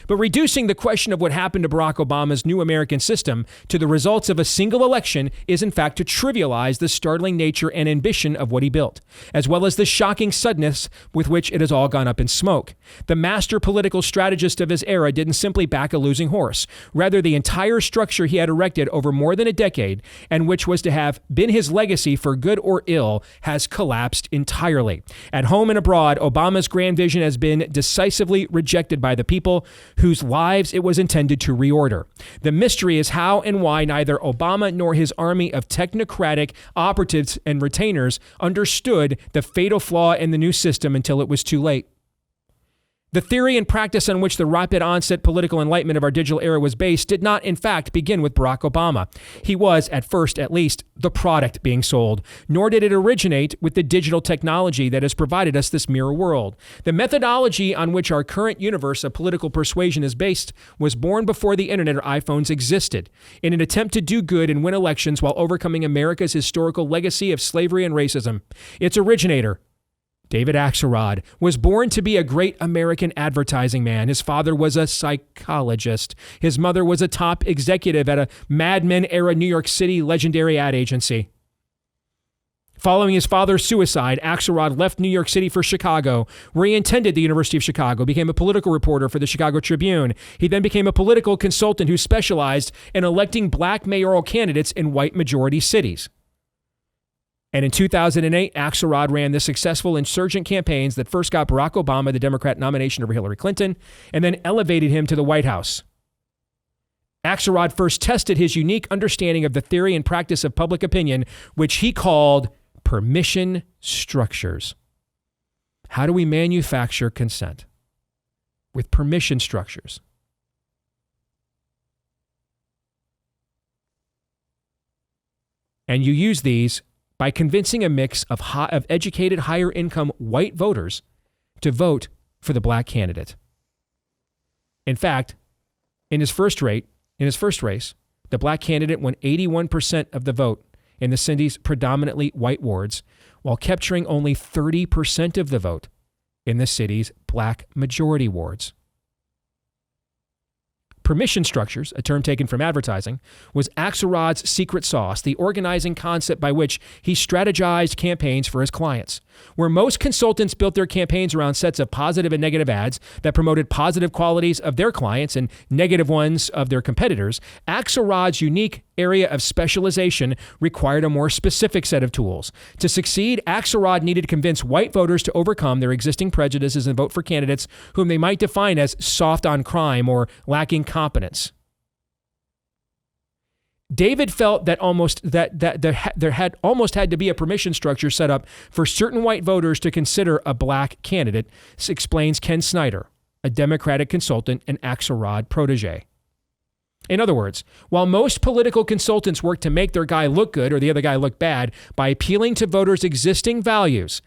But reducing the question of what happened to Barack Obama's new American system to the results of a single election is in fact to trivialize the startling nature and ambition of what he built, as well as the shocking suddenness with which it has all gone up in smoke. The master political strategist of his era didn't simply back a losing horse. Rather, the entire structure he had erected over more than a decade, and which was to have been his legacy for good or ill, has collapsed entirely. At home and abroad, Obama's grand vision has been decisively rejected by the people whose lives it was intended to reorder. The mystery is how and why neither Obama nor his army of technocratic operatives and retainers understood the fatal flaw in the new system until it was too late. The theory and practice on which the rapid onset political enlightenment of our digital era was based did not, in fact, begin with Barack Obama. He was, at first at least, the product being sold, nor did it originate with the digital technology that has provided us this mirror world. The methodology on which our current universe of political persuasion is based was born before the internet or iPhones existed, in an attempt to do good and win elections while overcoming America's historical legacy of slavery and racism. Its originator, David Axlerod, was born to be a great American advertising man. His father was a psychologist. His mother was a top executive at a Mad Men-era New York City legendary ad agency. Following his father's suicide, Axlerod left New York City for Chicago, where he attended the University of Chicago, became a political reporter for the Chicago Tribune. He then became a political consultant who specialized in electing black mayoral candidates in white majority cities. And in 2008, Axlerod ran the successful insurgent campaigns that first got Barack Obama the Democrat nomination over Hillary Clinton and then elevated him to the White House. Axlerod first tested his unique understanding of the theory and practice of public opinion, which he called permission structures. How do we manufacture consent? With permission structures. And you use these by convincing a mix of educated, higher-income white voters to vote for the black candidate. In fact, in his first race, the black candidate won 81% of the vote in the city's predominantly white wards, while capturing only 30% of the vote in the city's black majority wards. Permission structures, a term taken from advertising, was Axlerod's secret sauce, the organizing concept by which he strategized campaigns for his clients. Where most consultants built their campaigns around sets of positive and negative ads that promoted positive qualities of their clients and negative ones of their competitors, Axlerod's unique area of specialization required a more specific set of tools. To succeed, Axlerod needed to convince white voters to overcome their existing prejudices and vote for candidates whom they might define as soft on crime or lacking competence. David felt that there had almost had to be a permission structure set up for certain white voters to consider a black candidate, explains Ken Snyder, a Democratic consultant and Axlerod protege. In other words, while most political consultants work to make their guy look good or the other guy look bad by appealing to voters' existing values,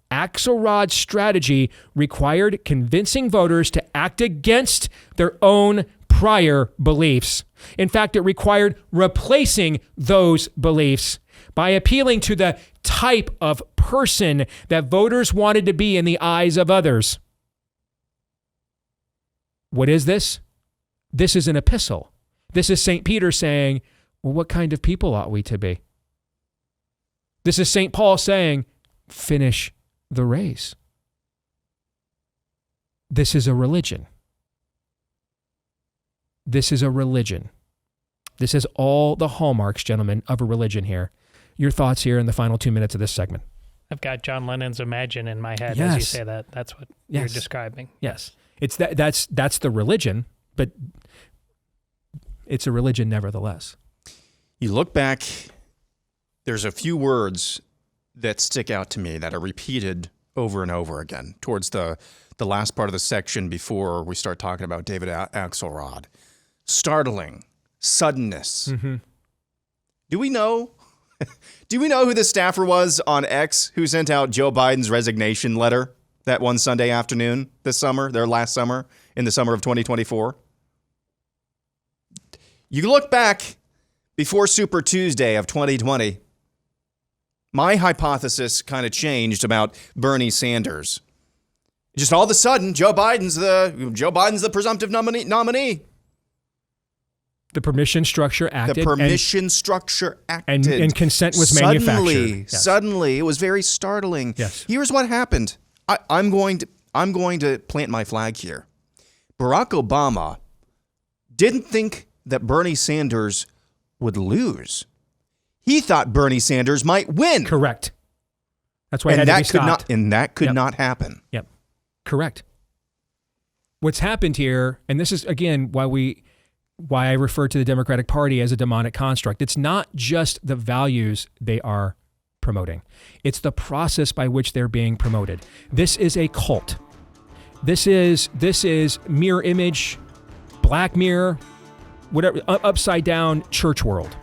Axlerod's strategy required convincing voters to act against their own prior beliefs. In fact, it required replacing those beliefs by appealing to the type of person that voters wanted to be in the eyes of others. What is this? This is an epistle. This is St. Peter saying, well, what kind of people ought we to be? This is St. Paul saying, finish the race. This is a religion. This is a religion. This is all the hallmarks, gentlemen, of a religion here. Your thoughts here in the final 2 minutes of this segment. I've got John Lennon's Imagine in my head Yes. as you say that. That's what you're describing. Yes. It's that's the religion, but it's a religion nevertheless. You look back, there's a few words that stick out to me that are repeated over and over again towards the last part of the section before we start talking about David Axlerod. Startling, suddenness. Mm-hmm. Do we know who the staffer was on X who sent out Joe Biden's resignation letter that one Sunday afternoon last summer, in the summer of 2024? You look back before Super Tuesday of 2020, my hypothesis kind of changed about Bernie Sanders. Just all of a sudden, Joe Biden's the presumptive nominee. The permission structure acted. The permission structure acted. And consent was manufactured. Suddenly, it was very startling. Yes. Here's what happened. I'm going to plant my flag here. Barack Obama didn't think that Bernie Sanders would lose. He thought Bernie Sanders might win. Correct. That's why it had to be stopped. That could not happen. Yep. Correct. What's happened here, and this is, again, why I refer to the Democratic Party as a demonic construct. It's not just the values they are promoting. It's the process by which they're being promoted. This is a cult. This is mirror image, Black Mirror, whatever, upside down church world.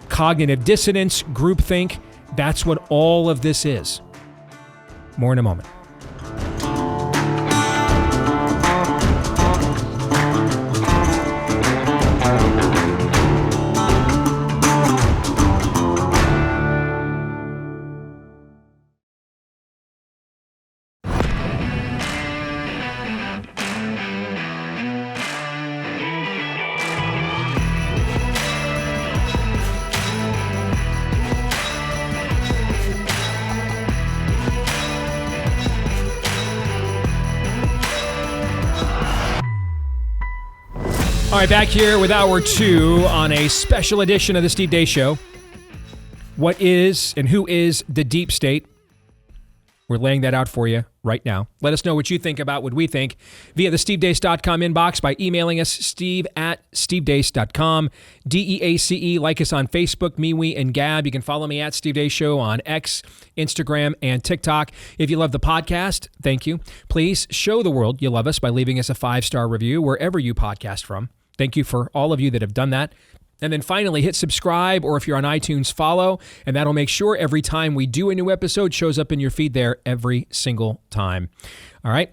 Cognitive dissonance, groupthink, that's what all of this is. More in a moment. All right, back here with Hour 2 on a special edition of the Steve Deace Show. What is and who is the deep state? We're laying that out for you right now. Let us know what you think about what we think via the stevedeace.com inbox by emailing us, steve@stevedeace.com, DEACE. Like us on Facebook, MeWe, and Gab. You can follow me at Steve Deace Show on X, Instagram, and TikTok. If you love the podcast, thank you. Please show the world you love us by leaving us a 5-star review wherever you podcast from. Thank you for all of you that have done that. And then finally, hit subscribe, or if you're on iTunes, follow, and that'll make sure every time we do a new episode shows up in your feed there every single time. All right?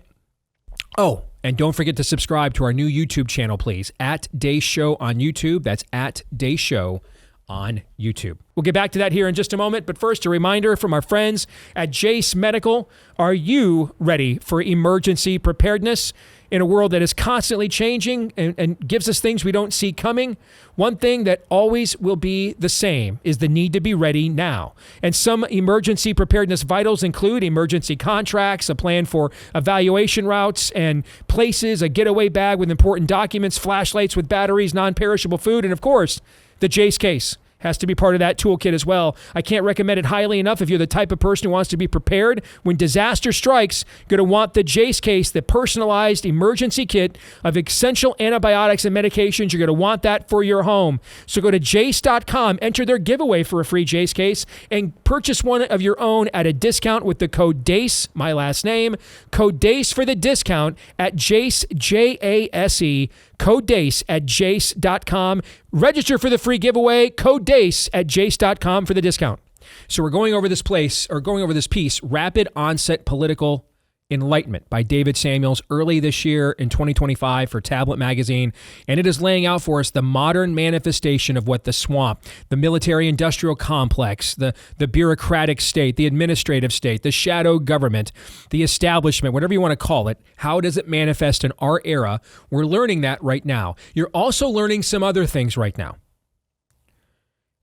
Oh, and don't forget to subscribe to our new YouTube channel, please, at Deace Show on YouTube. That's at Deace Show on YouTube. We'll get back to that here in just a moment, but first, a reminder from our friends at Jace Medical. Are you ready for emergency preparedness? in a world that is constantly changing and gives us things we don't see coming, one thing that always will be the same is the need to be ready now. And some emergency preparedness vitals include emergency contracts, a plan for evaluation routes and places, a getaway bag with important documents, flashlights with batteries, non-perishable food, and of course, the Jace case has to be part of that toolkit as well. I can't recommend it highly enough. If you're the type of person who wants to be prepared when disaster strikes, you're going to want the Jace case, the personalized emergency kit of essential antibiotics and medications. You're going to want that for your home. So go to jace.com, enter their giveaway for a free Jace case, and purchase one of your own at a discount with the code DACE, my last name, code DACE for the discount at Jace, Jase, code DACE at jace.com. Register for the free giveaway, code DACE at jace.com for the discount. So we're going over this piece, Rapid Onset Political Enlightenment by David Samuels, early this year in 2025 for Tablet Magazine. And it is laying out for us the modern manifestation of what the swamp, the military-industrial complex, the bureaucratic state, the administrative state, the shadow government, the establishment, whatever you want to call it, how does it manifest in our era? We're learning that right now. You're also learning some other things right now.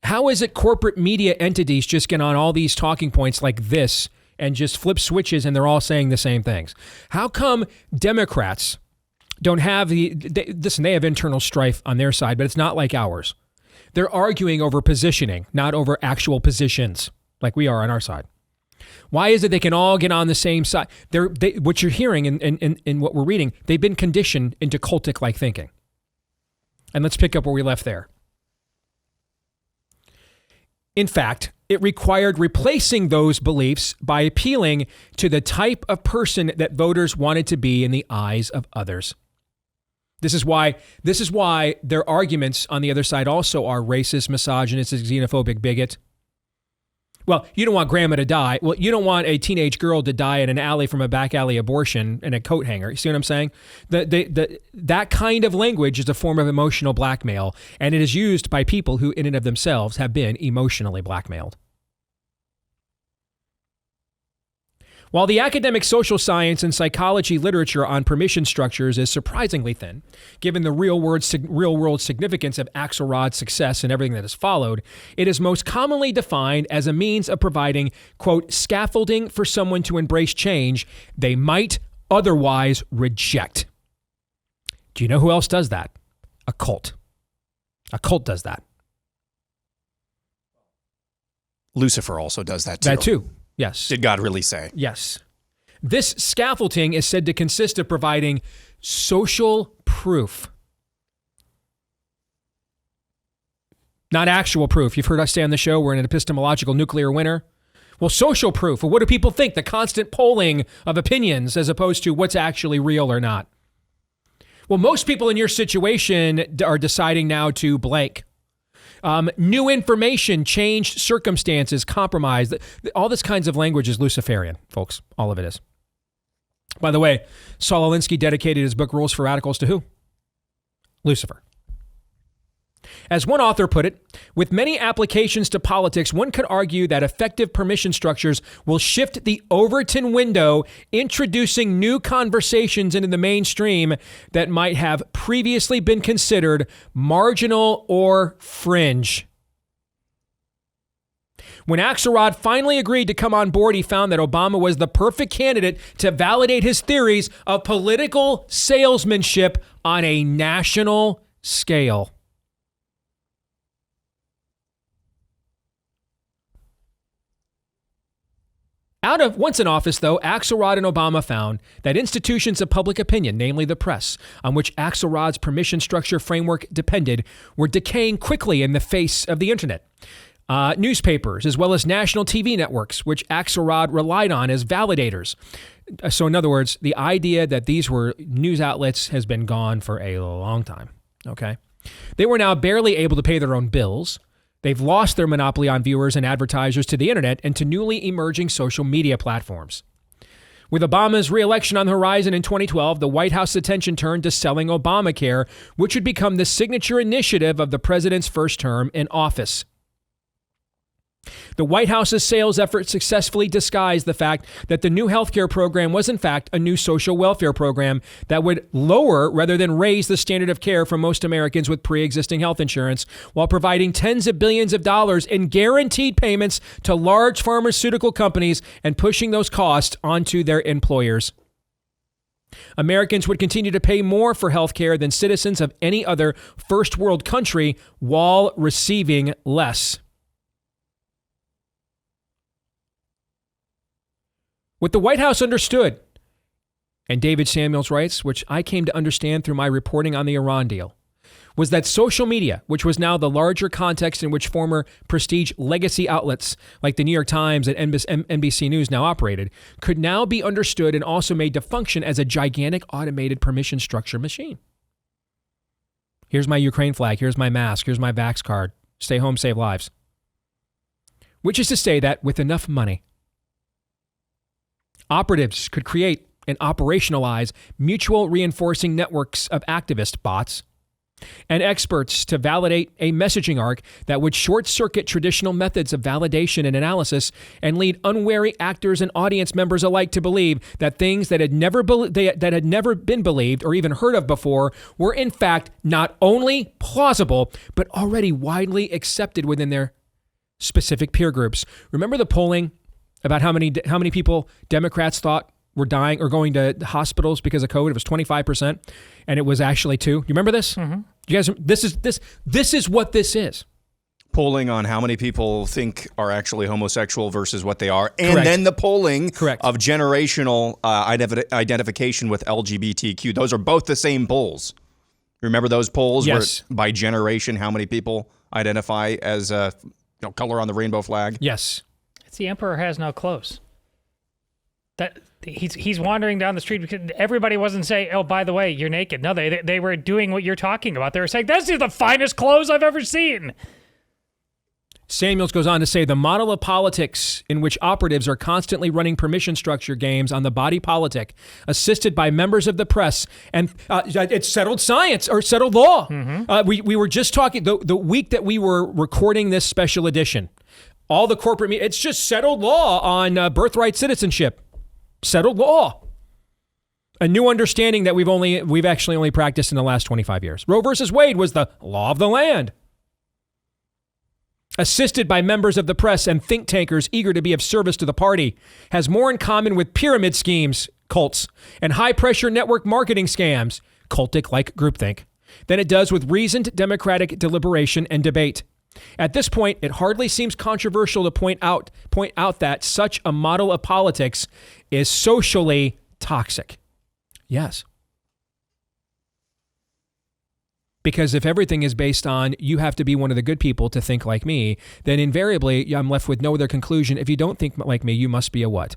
How is it corporate media entities just get on all these talking points like this and just flip switches and they're all saying the same things? How come Democrats don't have they have internal strife on their side, but it's not like ours. They're arguing over positioning, not over actual positions like we are on our side. Why is it they can all get on the same side? What you're hearing in what we're reading, they've been conditioned into cultic-like thinking. And let's pick up where we left there. In fact, it required replacing those beliefs by appealing to the type of person that voters wanted to be in the eyes of others. This is why their arguments on the other side also are racist, misogynistic, xenophobic, bigot. Well, you don't want grandma to die. Well, you don't want a teenage girl to die in an alley from a back alley abortion in a coat hanger. You see what I'm saying? That kind of language is a form of emotional blackmail, and it is used by people who in and of themselves have been emotionally blackmailed. While the academic social science and psychology literature on permission structures is surprisingly thin, given the real-world significance of Axlerod's success and everything that has followed, it is most commonly defined as a means of providing, quote, scaffolding for someone to embrace change they might otherwise reject. Do you know who else does that? A cult. A cult does that. Lucifer also does that too. That too. Yes. Did God really say? Yes. This scaffolding is said to consist of providing social proof. Not actual proof. You've heard us say on the show, we're in an epistemological nuclear winter. Well, social proof. Well, what do people think? The constant polling of opinions as opposed to what's actually real or not. Well, most people in your situation are deciding now to blank. New information, changed circumstances, compromise. All this kinds of language is Luciferian, folks. All of it is. By the way, Saul Alinsky dedicated his book Rules for Radicals to who? Lucifer. As one author put it, with many applications to politics, one could argue that effective permission structures will shift the Overton window, introducing new conversations into the mainstream that might have previously been considered marginal or fringe. When Axlerod finally agreed to come on board, he found that Obama was the perfect candidate to validate his theories of political salesmanship on a national scale. Once in office, though, Axlerod and Obama found that institutions of public opinion, namely the press, on which Axlerod's permission structure framework depended, were decaying quickly in the face of the internet. Newspapers, as well as national TV networks, which Axlerod relied on as validators. So in other words, the idea that these were news outlets has been gone for a long time, okay? They were now barely able to pay their own bills. They've lost their monopoly on viewers and advertisers to the internet and to newly emerging social media platforms. With Obama's re-election on the horizon in 2012, the White House's attention turned to selling Obamacare, which would become the signature initiative of the president's first term in office. The White House's sales effort successfully disguised the fact that the new healthcare program was in fact a new social welfare program that would lower rather than raise the standard of care for most Americans with pre-existing health insurance, while providing tens of billions of dollars in guaranteed payments to large pharmaceutical companies and pushing those costs onto their employers. Americans would continue to pay more for healthcare than citizens of any other first world country while receiving less. What the White House understood, and David Samuels writes, which I came to understand through my reporting on the Iran deal, was that social media, which was now the larger context in which former prestige legacy outlets like the New York Times and NBC News now operated, could now be understood and also made to function as a gigantic automated permission structure machine. Here's my Ukraine flag, here's my mask, here's my Vax card, stay home, save lives. Which is to say that with enough money, operatives could create and operationalize mutual reinforcing networks of activist bots and experts to validate a messaging arc that would short-circuit traditional methods of validation and analysis and lead unwary actors and audience members alike to believe that things that had never been believed or even heard of before were in fact not only plausible, but already widely accepted within their specific peer groups. Remember the polling about how many people Democrats thought were dying or going to hospitals because of COVID? It was 25%, and it was actually 2%. You remember this? Mm-hmm. You guys, this is what this is. Polling on how many people think are actually homosexual versus what they are, and Correct. then the polling Correct. of generational identification with LGBTQ. Those are both the same polls. Remember those polls? Yes. Where by generation, how many people identify as color on the rainbow flag? Yes. The emperor has no clothes. That he's wandering down the street because everybody wasn't saying, "Oh, by the way, you're naked." No, they were doing what you're talking about. They were saying, "This is the finest clothes I've ever seen." Samuels goes on to say the model of politics in which operatives are constantly running permission structure games on the body politic, assisted by members of the press, and it's settled science or settled law. Mm-hmm. We were just talking the week that we were recording this special edition. All the corporate media, it's just settled law on birthright citizenship. Settled law. A new understanding that we've actually only practiced in the last 25 years. Roe versus Wade was the law of the land. Assisted by members of the press and think tankers eager to be of service to the party, has more in common with pyramid schemes, cults, and high-pressure network marketing scams, cultic-like groupthink, than it does with reasoned democratic deliberation and debate. At this point, it hardly seems controversial to point out that such a model of politics is socially toxic. Yes. Because if everything is based on you have to be one of the good people to think like me, then invariably I'm left with no other conclusion. If you don't think like me, you must be a what?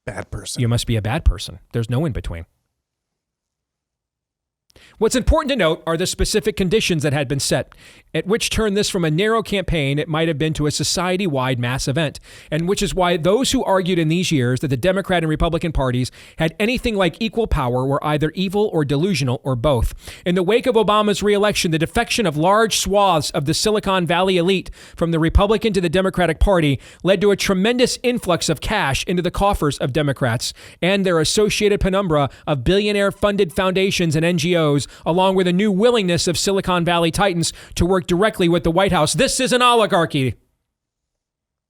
Bad person. You must be a bad person. There's no in between. What's important to note are the specific conditions that had been set, at which turned this from a narrow campaign it might have been to a society-wide mass event, and which is why those who argued in these years that the Democrat and Republican parties had anything like equal power were either evil or delusional or both. In the wake of Obama's re-election, the defection of large swaths of the Silicon Valley elite from the Republican to the Democratic Party led to a tremendous influx of cash into the coffers of Democrats and their associated penumbra of billionaire-funded foundations and NGOs, along with a new willingness of Silicon Valley titans to work directly with the White House. This is an oligarchy.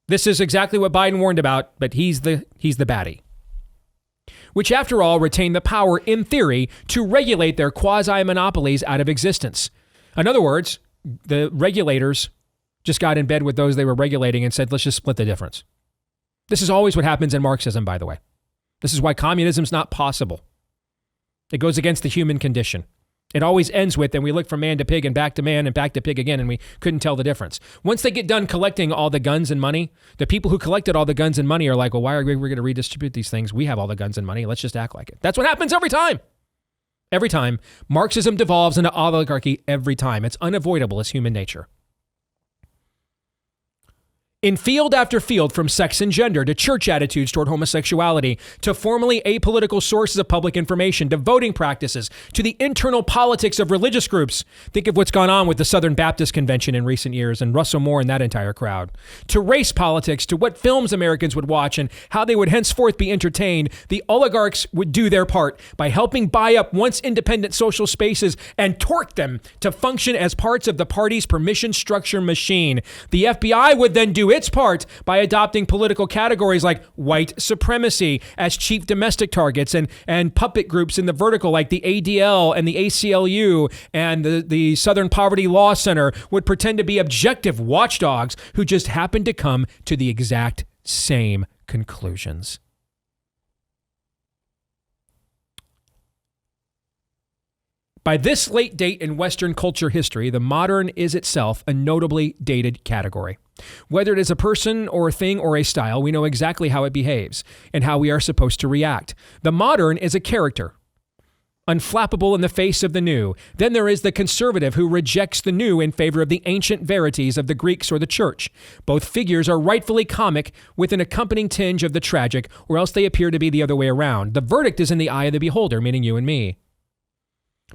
This is exactly what Biden warned about, but he's the baddie. Which, after all, retain the power, in theory, to regulate their quasi-monopolies out of existence. In other words, the regulators just got in bed with those they were regulating and said, let's just split the difference. This is always what happens in Marxism, by the way. This is why communism's not possible. It goes against the human condition. It always ends with, and we look from man to pig and back to man and back to pig again, and we couldn't tell the difference. Once they get done collecting all the guns and money, the people who collected all the guns and money are like, well, why are we going to redistribute these things? We have all the guns and money. Let's just act like it. That's what happens every time. Every time. Marxism devolves into oligarchy every time. It's unavoidable as human nature. In field after field, from sex and gender to church attitudes toward homosexuality, to formally apolitical sources of public information, to voting practices, to the internal politics of religious groups. Think of what's gone on with the Southern Baptist Convention in recent years and Russell Moore and that entire crowd. To race politics, to what films Americans would watch and how they would henceforth be entertained, the oligarchs would do their part by helping buy up once independent social spaces and torque them to function as parts of the party's permission structure machine. The FBI would then do its part by adopting political categories like white supremacy as chief domestic targets and puppet groups in the vertical like the ADL and the ACLU and the Southern Poverty Law Center would pretend to be objective watchdogs who just happen to come to the exact same conclusions. By this late date in Western culture history, the modern is itself a notably dated category. Whether it is a person or a thing or a style, we know exactly how it behaves and how we are supposed to react. The modern is a character, unflappable in the face of the new. Then there is the conservative who rejects the new in favor of the ancient verities of the Greeks or the church. Both figures are rightfully comic with an accompanying tinge of the tragic, or else they appear to be the other way around. The verdict is in the eye of the beholder, meaning you and me.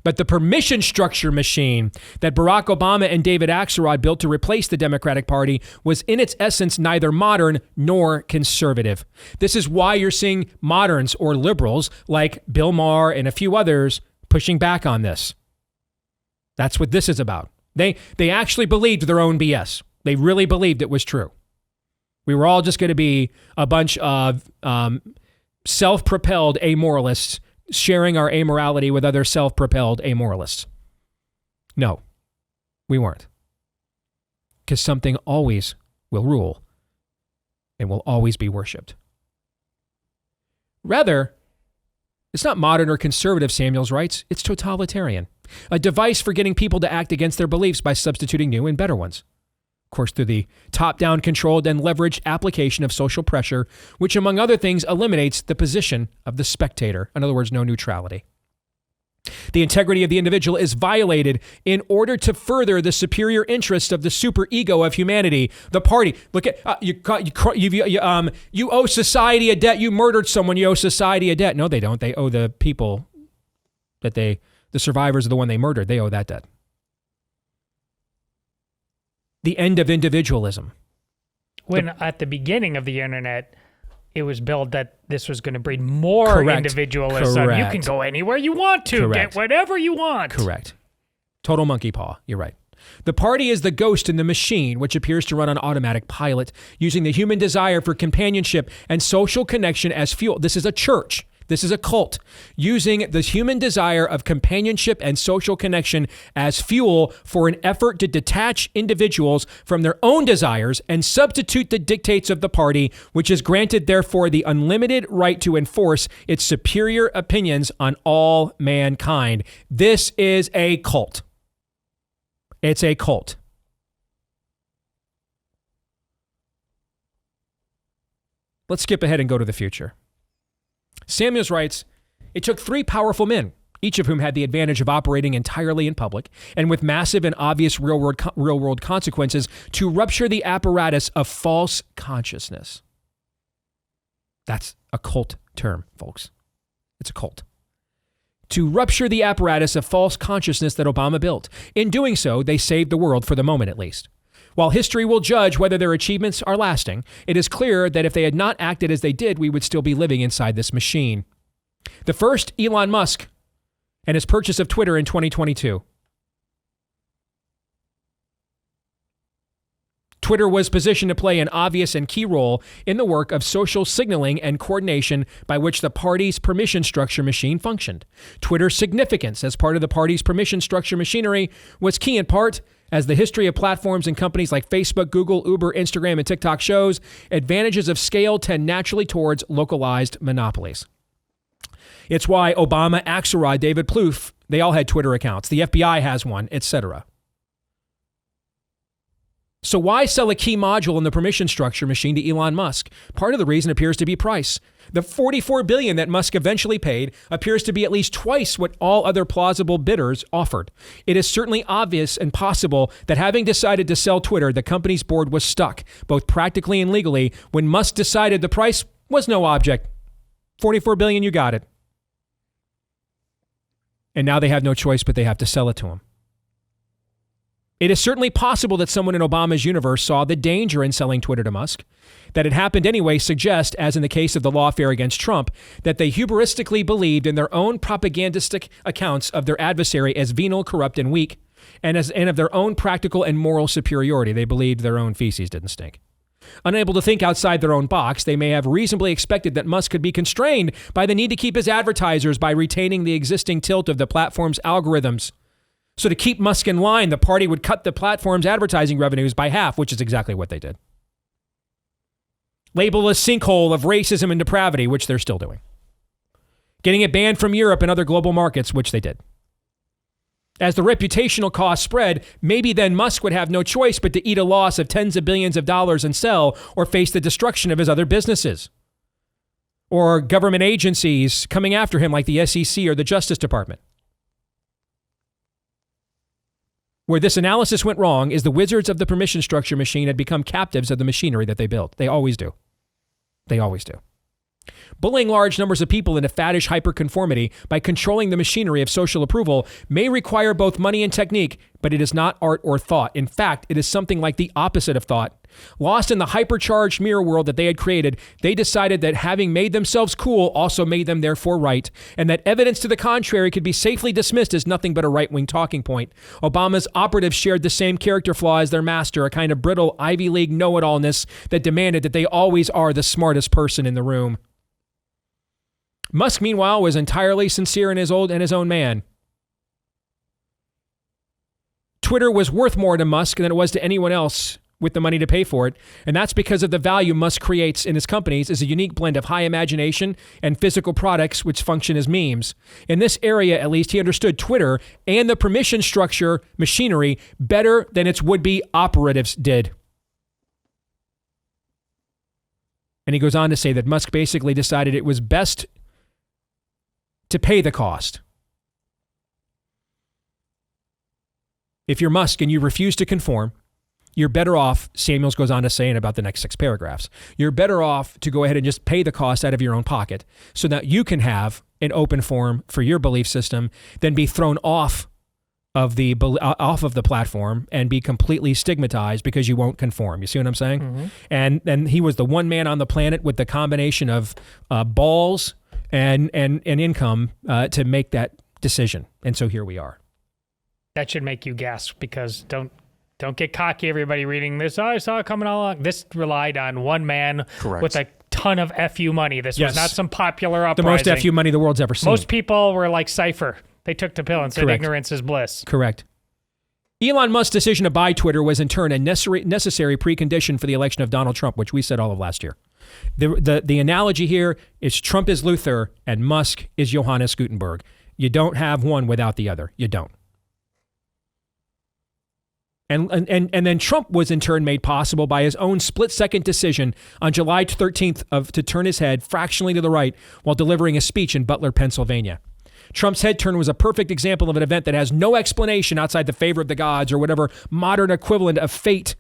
But the permission structure machine that Barack Obama and David Axlerod built to replace the Democratic Party was in its essence neither modern nor conservative. This is why you're seeing moderns or liberals like Bill Maher and a few others pushing back on this. That's what this is about. They actually believed their own BS. They really believed it was true. We were all just going to be a bunch of self-propelled amoralists sharing our amorality with other self-propelled amoralists. No, we weren't. Because something always will rule and will always be worshipped. Rather, it's not modern or conservative, Samuels writes. It's totalitarian, a device for getting people to act against their beliefs by substituting new and better ones. Of course, through the top-down controlled and leveraged application of social pressure, which, among other things, eliminates the position of the spectator. In other words, no neutrality. The integrity of the individual is violated in order to further the superior interests of the superego of humanity. The party. Look at you owe society a debt. You murdered someone. You owe society a debt. No, they don't. They owe the people that the survivors of the one they murdered. They owe that debt. The end of individualism. When at the beginning of the internet, it was billed that this was going to breed more individualism. Correct. You can go anywhere you want to, Correct. get whatever you want. Correct. Total monkey paw. You're right. The party is the ghost in the machine, which appears to run on automatic pilot, using the human desire for companionship and social connection as fuel. This is a church. This is a cult, using the human desire of companionship and social connection as fuel for an effort to detach individuals from their own desires and substitute the dictates of the party, which is granted, therefore, the unlimited right to enforce its superior opinions on all mankind. This is a cult. It's a cult. Let's skip ahead and go to the future. Samuels writes, it took three powerful men, each of whom had the advantage of operating entirely in public and with massive and obvious real-world consequences, to rupture the apparatus of false consciousness. That's a cult term, folks. It's a cult. To rupture the apparatus of false consciousness that Obama built. In doing so, they saved the world, for the moment at least. While history will judge whether their achievements are lasting, it is clear that if they had not acted as they did, we would still be living inside this machine. The first, Elon Musk, and his purchase of Twitter in 2022. Twitter was positioned to play an obvious and key role in the work of social signaling and coordination by which the party's permission structure machine functioned. Twitter's significance as part of the party's permission structure machinery was key in part, as the history of platforms and companies like Facebook, Google, Uber, Instagram, and TikTok shows, advantages of scale tend naturally towards localized monopolies. It's why Obama, Axlerod, David Plouffe, they all had Twitter accounts. The FBI has one, etc. So why sell a key module in the permission structure machine to Elon Musk? Part of the reason appears to be price. The $44 billion that Musk eventually paid appears to be at least twice what all other plausible bidders offered. It is certainly obvious and possible that having decided to sell Twitter, the company's board was stuck, both practically and legally, when Musk decided the price was no object. $44 billion, you got it. And now they have no choice, but they have to sell it to him. It is certainly possible that someone in Obama's universe saw the danger in selling Twitter to Musk. That it happened anyway suggests, as in the case of the lawfare against Trump, that they hubristically believed in their own propagandistic accounts of their adversary as venal, corrupt, and weak, and of their own practical and moral superiority. They believed their own feces didn't stink. Unable to think outside their own box, they may have reasonably expected that Musk could be constrained by the need to keep his advertisers by retaining the existing tilt of the platform's algorithms. So to keep Musk in line, the party would cut the platform's advertising revenues by half, which is exactly what they did. Label a sinkhole of racism and depravity, which they're still doing. Getting it banned from Europe and other global markets, which they did. As the reputational costs spread, maybe then Musk would have no choice but to eat a loss of tens of billions of dollars and sell, or face the destruction of his other businesses. Or government agencies coming after him like the SEC or the Justice Department. Where this analysis went wrong is the wizards of the permission structure machine had become captives of the machinery that they built. They always do. They always do. Bullying large numbers of people into faddish hyperconformity by controlling the machinery of social approval may require both money and technique, but it is not art or thought. In fact, it is something like the opposite of thought. Lost in the hypercharged mirror world that they had created, they decided that having made themselves cool also made them therefore right, and that evidence to the contrary could be safely dismissed as nothing but a right-wing talking point. Obama's operatives shared the same character flaw as their master, a kind of brittle Ivy League know-it-allness that demanded that they always are the smartest person in the room. Musk, meanwhile, was entirely sincere in his own man. Twitter was worth more to Musk than it was to anyone else with the money to pay for it, and that's because of the value Musk creates in his companies is a unique blend of high imagination and physical products which function as memes. In this area, at least, he understood Twitter and the permission structure machinery better than its would-be operatives did. And he goes on to say that Musk basically decided it was best to pay the cost. If you're Musk and you refuse to conform, you're better off, Samuels goes on to say in about the next 6 paragraphs, you're better off to go ahead and just pay the cost out of your own pocket so that you can have an open forum for your belief system than be thrown off of the platform and be completely stigmatized because you won't conform. You see what I'm saying? Mm-hmm. And he was the one man on the planet with the combination of balls and income to make that decision. And so here we are. That should make you gasp, because don't get cocky, everybody reading this. Oh, I saw it coming all along. This relied on one man with a ton of FU money. This was not some popular uprising. The most FU money the world's ever seen. Most people were like Cypher. They took the pill and said ignorance is bliss. Correct. Elon Musk's decision to buy Twitter was in turn a necessary precondition for the election of Donald Trump, which we said all of last year. The analogy here is Trump is Luther and Musk is Johannes Gutenberg. You don't have one without the other. You don't. And then Trump was in turn made possible by his own split-second decision on July 13th to turn his head fractionally to the right while delivering a speech in Butler, Pennsylvania. Trump's head turn was a perfect example of an event that has no explanation outside the favor of the gods or whatever modern equivalent of fate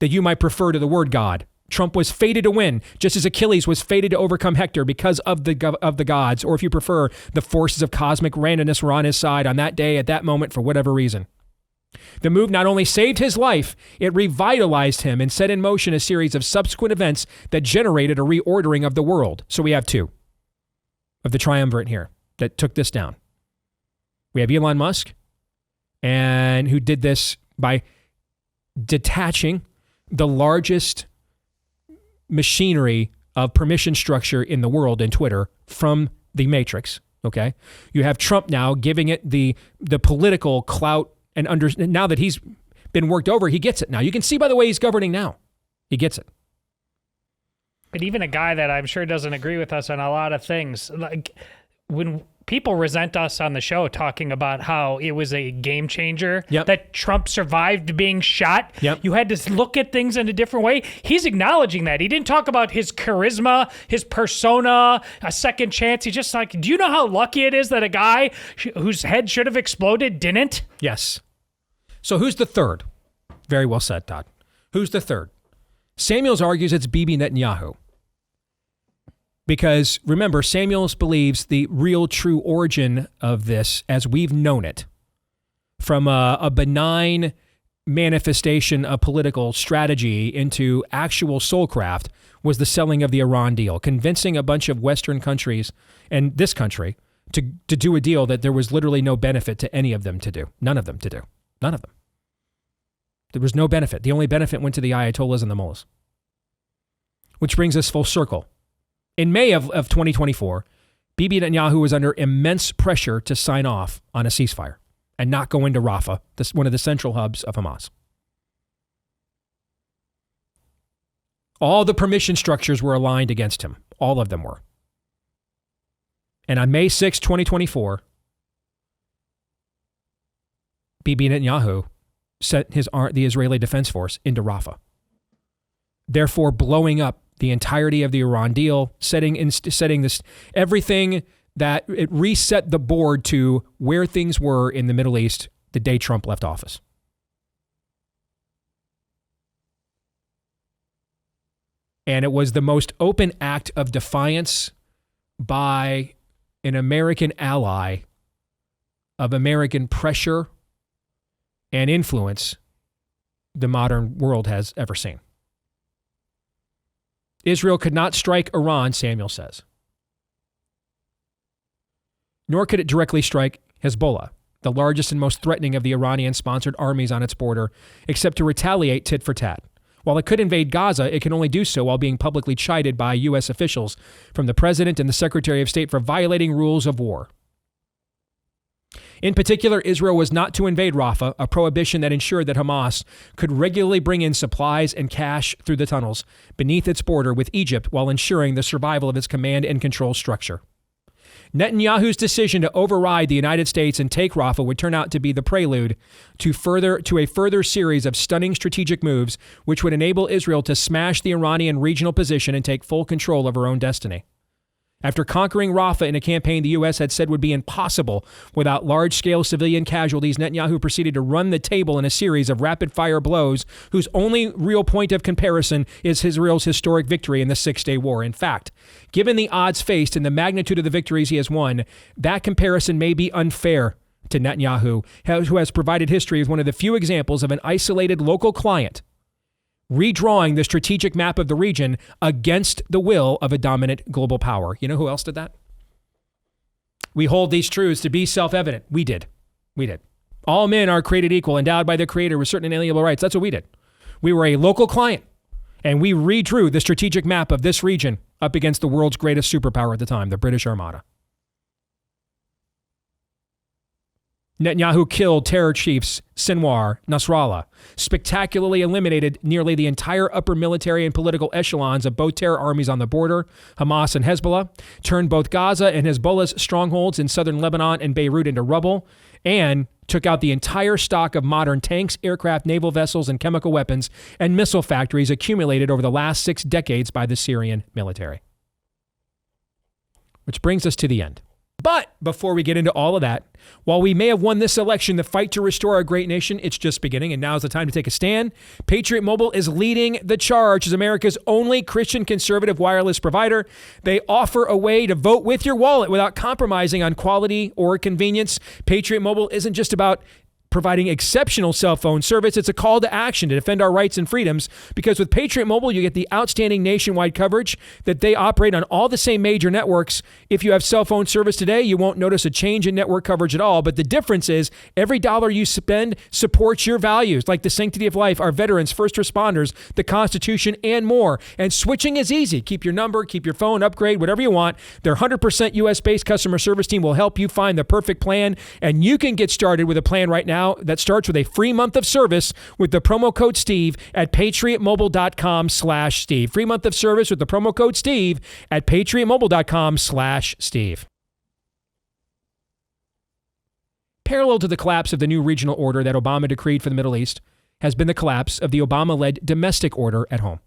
that you might prefer to the word God. Trump was fated to win, just as Achilles was fated to overcome Hector because of the gods, or if you prefer, the forces of cosmic randomness were on his side on that day at that moment for whatever reason. The move not only saved his life, it revitalized him and set in motion a series of subsequent events that generated a reordering of the world. So we have 2 of the triumvirate here that took this down. We have Elon Musk, and who did this by detaching the largest machinery of permission structure in the world in Twitter from the matrix. Okay, you have Trump now giving it the political clout. And now that he's been worked over, he gets it now. You can see by the way he's governing now. He gets it. But even a guy that I'm sure doesn't agree with us on a lot of things, like when people resent us on the show talking about how it was a game changer Yep. that Trump survived being shot. Yep. You had to look at things in a different way. He's acknowledging that. He didn't talk about his charisma, his persona, a second chance. He's just like, do you know how lucky it is that a guy whose head should have exploded didn't? Yes. So who's the third? Very well said, Todd. Who's the third? Samuels argues it's Bibi Netanyahu. Because remember, Samuels believes the real true origin of this, as we've known it, from a benign manifestation of political strategy into actual soulcraft, was the selling of the Iran deal, convincing a bunch of Western countries and this country to do a deal that there was literally no benefit to any of them to do. None of them to do. None of them. There was no benefit. The only benefit went to the Ayatollahs and the mullahs. Which brings us full circle. In May of 2024, Bibi Netanyahu was under immense pressure to sign off on a ceasefire and not go into Rafah, one of the central hubs of Hamas. All the permission structures were aligned against him. All of them were. And on May 6, 2024, Bibi Netanyahu sent the Israeli Defense Force into Rafah, therefore blowing up the entirety of the Iran deal, setting this everything that it reset the board to where things were in the Middle East the day Trump left office. And it was the most open act of defiance by an American ally of American pressure and influence the modern world has ever seen. Israel could not strike Iran, Samuel says. Nor could it directly strike Hezbollah, the largest and most threatening of the Iranian-sponsored armies on its border, except to retaliate tit for tat. While it could invade Gaza, it can only do so while being publicly chided by U.S. officials, from the President and the Secretary of State, for violating rules of war. In particular, Israel was not to invade Rafah, a prohibition that ensured that Hamas could regularly bring in supplies and cash through the tunnels beneath its border with Egypt while ensuring the survival of its command and control structure. Netanyahu's decision to override the United States and take Rafah would turn out to be the prelude to a further series of stunning strategic moves which would enable Israel to smash the Iranian regional position and take full control of her own destiny. After conquering Rafah in a campaign the U.S. had said would be impossible without large-scale civilian casualties, Netanyahu proceeded to run the table in a series of rapid-fire blows whose only real point of comparison is Israel's historic victory in the Six-Day War. In fact, given the odds faced and the magnitude of the victories he has won, that comparison may be unfair to Netanyahu, who has provided history as one of the few examples of an isolated local client redrawing the strategic map of the region against the will of a dominant global power. You know who else did that? We hold these truths to be self-evident. We did. All men are created equal, endowed by their Creator with certain inalienable rights. That's what we did. We were a local client, and we redrew the strategic map of this region up against the world's greatest superpower at the time, the British Armada. Netanyahu killed terror chiefs Sinwar, Nasrallah, spectacularly eliminated nearly the entire upper military and political echelons of both terror armies on the border, Hamas and Hezbollah, turned both Gaza and Hezbollah's strongholds in southern Lebanon and Beirut into rubble, and took out the entire stock of modern tanks, aircraft, naval vessels, and chemical weapons and missile factories accumulated over the last 6 decades by the Syrian military. Which brings us to the end. But before we get into all of that, while we may have won this election, the fight to restore our great nation, it's just beginning, and now is the time to take a stand. Patriot Mobile is leading the charge as America's only Christian conservative wireless provider. They offer a way to vote with your wallet without compromising on quality or convenience. Patriot Mobile isn't just about providing exceptional cell phone service. It's a call to action to defend our rights and freedoms, because with Patriot Mobile, you get the outstanding nationwide coverage that they operate on all the same major networks. If you have cell phone service today, you won't notice a change in network coverage at all. But the difference is every dollar you spend supports your values, like the sanctity of life, our veterans, first responders, the Constitution, and more. And switching is easy. Keep your number, keep your phone, upgrade, whatever you want. Their 100% US-based customer service team will help you find the perfect plan. And you can get started with a plan right now that starts with a free month of service with the promo code Steve at patriotmobile.com/Steve. Free month of service with the promo code Steve at patriotmobile.com/Steve. Parallel to the collapse of the new regional order that Obama decreed for the Middle East has been the collapse of the Obama-led domestic order at home.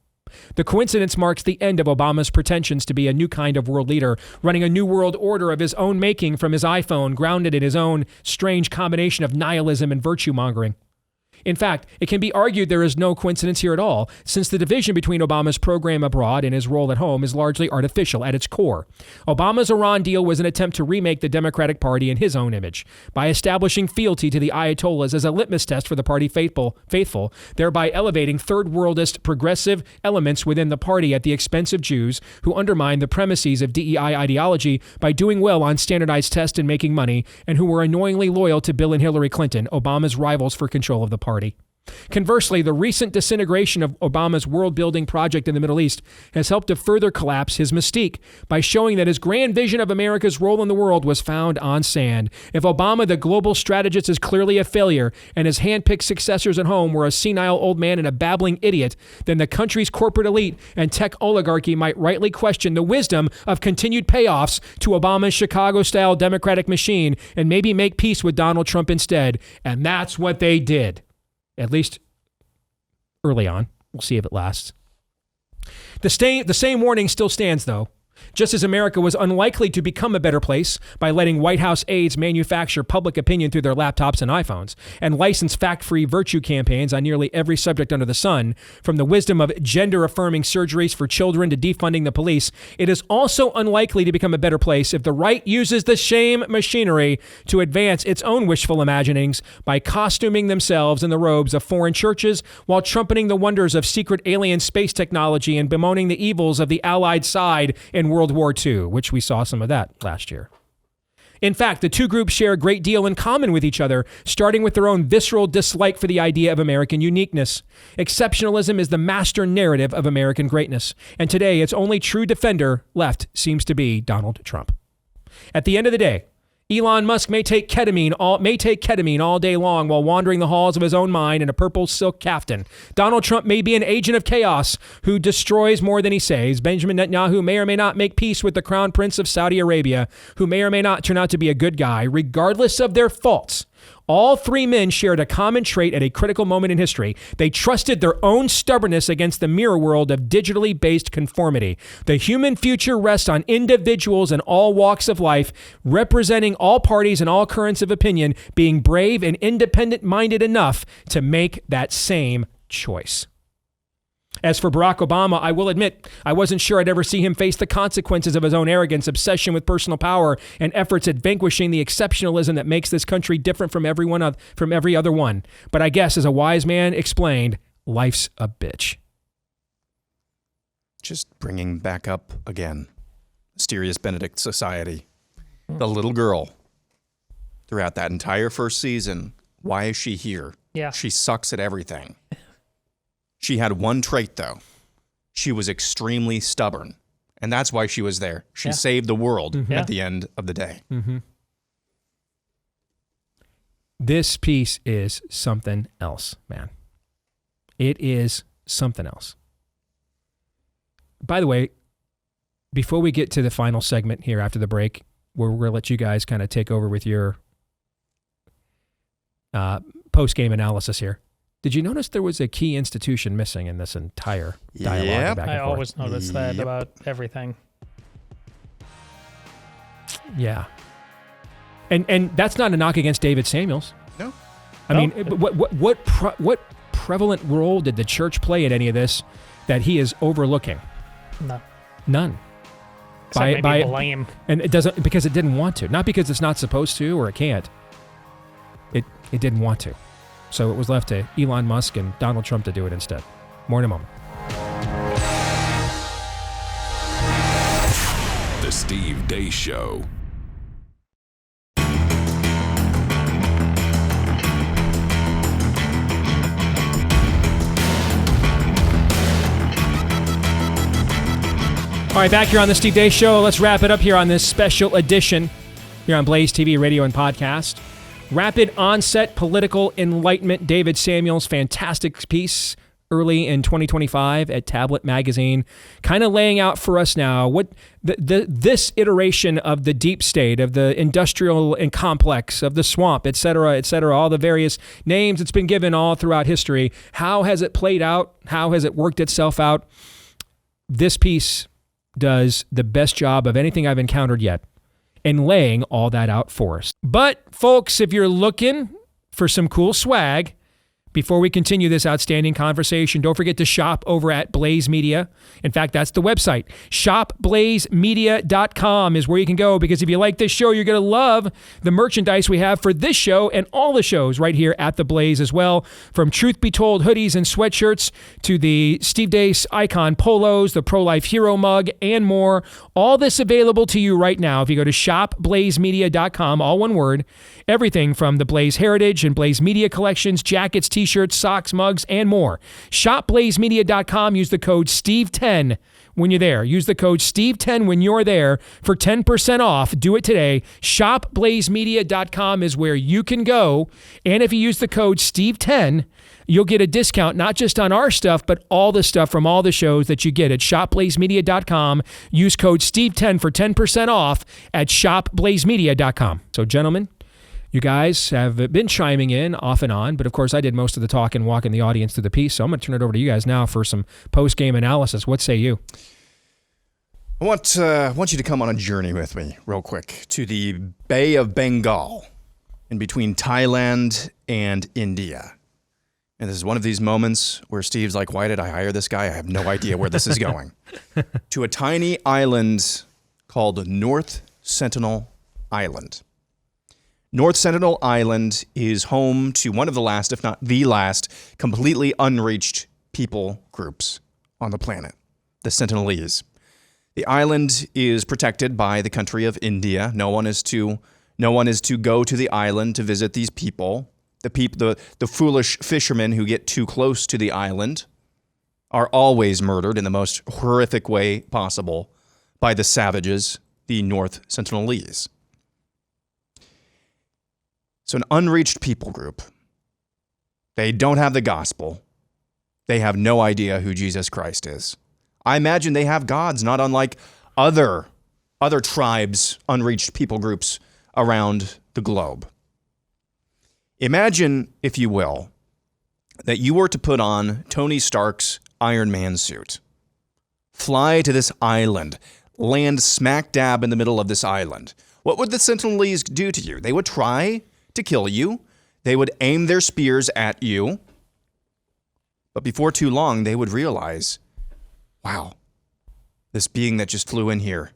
The coincidence marks the end of Obama's pretensions to be a new kind of world leader, running a new world order of his own making from his iPhone, grounded in his own strange combination of nihilism and virtue-mongering. In fact, it can be argued there is no coincidence here at all, since the division between Obama's program abroad and his role at home is largely artificial at its core. Obama's Iran deal was an attempt to remake the Democratic Party in his own image, by establishing fealty to the Ayatollahs as a litmus test for the party faithful, thereby elevating third-worldist progressive elements within the party at the expense of Jews who undermined the premises of DEI ideology by doing well on standardized tests and making money, and who were annoyingly loyal to Bill and Hillary Clinton, Obama's rivals for control of the party. Conversely, the recent disintegration of Obama's world-building project in the Middle East has helped to further collapse his mystique by showing that his grand vision of America's role in the world was found on sand. If Obama, the global strategist, is clearly a failure and his hand-picked successors at home were a senile old man and a babbling idiot, then the country's corporate elite and tech oligarchy might rightly question the wisdom of continued payoffs to Obama's Chicago-style Democratic machine and maybe make peace with Donald Trump instead. And that's what they did. At least early on. We'll see if it lasts. The same warning still stands, though. Just as America was unlikely to become a better place by letting White House aides manufacture public opinion through their laptops and iPhones and license fact-free virtue campaigns on nearly every subject under the sun, from the wisdom of gender-affirming surgeries for children to defunding the police, it is also unlikely to become a better place if the right uses the shame machinery to advance its own wishful imaginings by costuming themselves in the robes of foreign churches while trumpeting the wonders of secret alien space technology and bemoaning the evils of the Allied side in World War II, which we saw some of that last year. In fact, the two groups share a great deal in common with each other, starting with their own visceral dislike for the idea of American uniqueness. Exceptionalism is the master narrative of American greatness, and today its only true defender left seems to be Donald Trump. At the end of the day, Elon Musk may take ketamine all day long while wandering the halls of his own mind in a purple silk caftan. Donald Trump may be an agent of chaos who destroys more than he saves. Benjamin Netanyahu may or may not make peace with the crown prince of Saudi Arabia, who may or may not turn out to be a good guy. Regardless of their faults, all three men shared a common trait at a critical moment in history. They trusted their own stubbornness against the mirror world of digitally based conformity. The human future rests on individuals in all walks of life, representing all parties and all currents of opinion, being brave and independent-minded enough to make that same choice. As for Barack Obama, I will admit I wasn't sure I'd ever see him face the consequences of his own arrogance, obsession with personal power, and efforts at vanquishing the exceptionalism that makes this country different from every other one. But I guess, as a wise man explained, life's a bitch. Just bringing back up again, Mysterious Benedict Society. The little girl, throughout that entire first season, why is she here? Yeah. She sucks at everything. She had one trait, though. She was extremely stubborn. And that's why she was there. She saved the world at the end of the day. Mm-hmm. This piece is something else, man. It is something else. By the way, before we get to the final segment here after the break, where we're going to let you guys kind of take over with your post-game analysis here, did you notice there was a key institution missing in this entire dialogue? Yep. Back and I forth? always notice that about everything. Yeah. And that's not a knock against David Samuels. No. I mean, what prevalent role did the church play in any of this that he is overlooking? None. Except maybe blame. And it doesn't, because it didn't want to. Not because it's not supposed to or it can't. It didn't want to. So it was left to Elon Musk and Donald Trump to do it instead. More in a moment. The Steve Deace Show. All right, back here on the Steve Deace Show. Let's wrap it up here on this special edition here on Blaze TV, radio, and podcast. Rapid Onset Political Enlightenment, David Samuels' fantastic piece early in 2025 at Tablet Magazine, kind of laying out for us now what this iteration of the deep state, of the industrial and complex, of the swamp, et cetera, all the various names it's been given all throughout history. How has it played out? How has it worked itself out? This piece does the best job of anything I've encountered yet in laying all that out for us. But folks, if you're looking for some cool swag, before we continue this outstanding conversation, don't forget to shop over at Blaze Media. In fact, that's the website. ShopBlazeMedia.com is where you can go, because if you like this show, you're going to love the merchandise we have for this show and all the shows right here at The Blaze as well. From Truth Be Told hoodies and sweatshirts to the Steve Deace icon polos, the Pro-Life Hero mug, and more. All this available to you right now if you go to ShopBlazeMedia.com, all one word. Everything from the Blaze Heritage and Blaze Media collections, jackets, t-shirts, socks, mugs, and more. ShopBlazeMedia.com. Use the code STEVE10 when you're there. Use the code STEVE10 when you're there for 10% off. Do it today. ShopBlazeMedia.com is where you can go. And if you use the code STEVE10, you'll get a discount not just on our stuff, but all the stuff from all the shows that you get at ShopBlazeMedia.com. Use code STEVE10 for 10% off at ShopBlazeMedia.com. So, gentlemen, you guys have been chiming in off and on, but of course I did most of the talk and walking the audience through the piece, so I'm going to turn it over to you guys now for some post-game analysis. What say you? I want you to come on a journey with me real quick to the Bay of Bengal in between Thailand and India. And this is one of these moments where Steve's like, why did I hire this guy? I have no idea where this is going. To a tiny island called North Sentinel Island. North Sentinel Island is home to one of the last, if not the last, completely unreached people groups on the planet, the Sentinelese. The island is protected by the country of India. No one is to go to the island to visit these people. The foolish fishermen who get too close to the island are always murdered in the most horrific way possible by the savages, the North Sentinelese. So an unreached people group. They don't have the gospel. They have no idea who Jesus Christ is. I imagine they have gods not unlike other tribes, unreached people groups around the globe. Imagine, if you will, that you were to put on Tony Stark's Iron Man suit, fly to this island, land smack dab in the middle of this island. What would the Sentinelese do to you? They would try to kill you. They would aim their spears at you. But before too long, they would realize, wow, this being that just flew in here,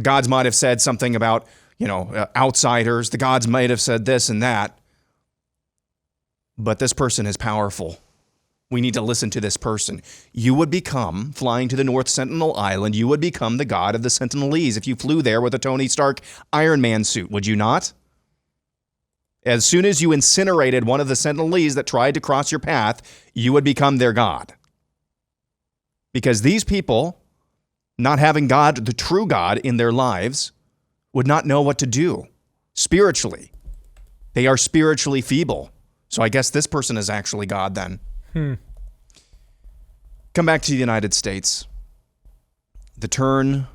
gods might have said something about, outsiders. The gods might have said this and that. But this person is powerful. We need to listen to this person. You would become, flying to the North Sentinel Island, you would become the god of the Sentinelese if you flew there with a Tony Stark Iron Man suit, would you not? As soon as you incinerated one of the Sentinelese that tried to cross your path, you would become their god. Because these people, not having God, the true God, in their lives, would not know what to do spiritually. They are spiritually feeble. So I guess this person is actually God then. Come back to the United States. The turn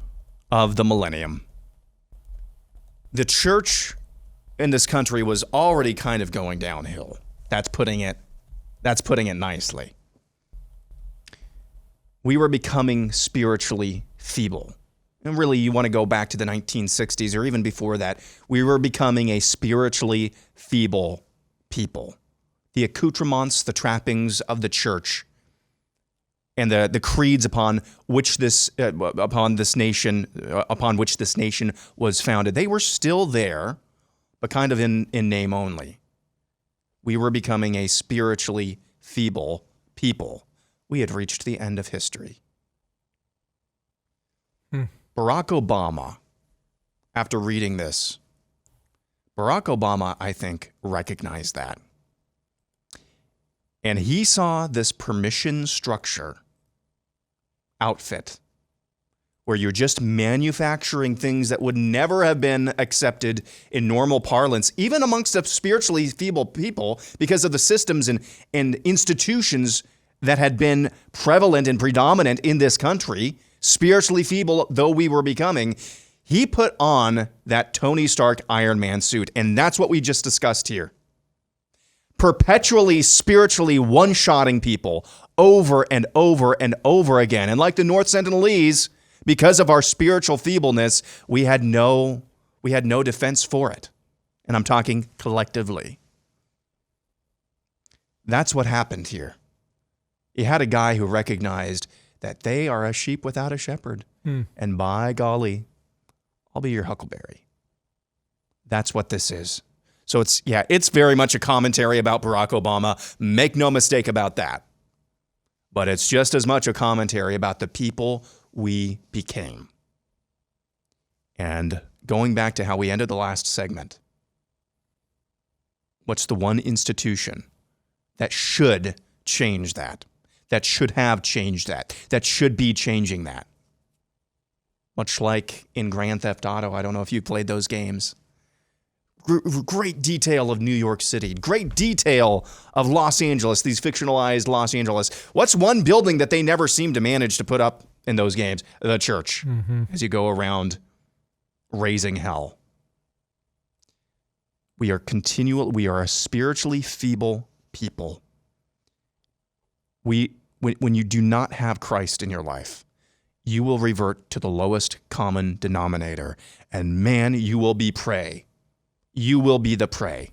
of the millennium. The church in this country was already kind of going downhill. That's putting it nicely. We were becoming spiritually feeble. And really, you want to go back to the 1960s or even before that, we were becoming a spiritually feeble people. The accoutrements, the trappings of the church, and the creeds upon which this nation was founded, they were still there, but kind of in name only. We were becoming a spiritually feeble people. We had reached the end of history. Barack Obama, after reading this, I think, recognized that. And he saw this permission structure outfit where you're just manufacturing things that would never have been accepted in normal parlance, even amongst the spiritually feeble people, because of the systems and institutions that had been prevalent and predominant in this country, spiritually feeble though we were becoming. He put on that Tony Stark Iron Man suit, and that's what we just discussed here. Perpetually spiritually one-shotting people over and over and over again. And like the North Sentinelese, because of our spiritual feebleness, we had no defense for it. And I'm talking collectively. That's what happened here. You had a guy who recognized that they are a sheep without a shepherd. And by golly, I'll be your huckleberry. That's what this is. So it's very much a commentary about Barack Obama. Make no mistake about that. But it's just as much a commentary about the people we became. And going back to how we ended the last segment, what's the one institution that should change that should have changed that should be changing that? Much like in Grand Theft Auto, I don't know if you played those games. Great detail of New York City, great detail of Los Angeles, these fictionalized Los Angeles. What's one building that they never seem to manage to put up in those games? The church, as you go around raising hell. We are a spiritually feeble people. When you do not have Christ in your life, you will revert to the lowest common denominator. And man, you will be prey. You will be the prey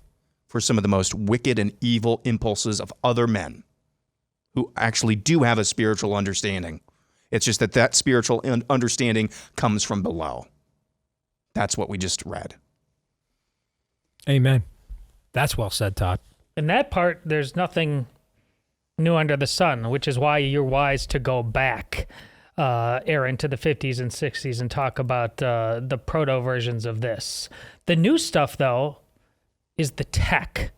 for some of the most wicked and evil impulses of other men who actually do have a spiritual understanding. It's just that spiritual understanding comes from below. That's what we just read. Amen. That's well said, Todd. In that part, there's nothing new under the sun, which is why you're wise to go back, Aaron, to the 50s and 60s and talk about the proto versions of this. The new stuff, though, is the tech.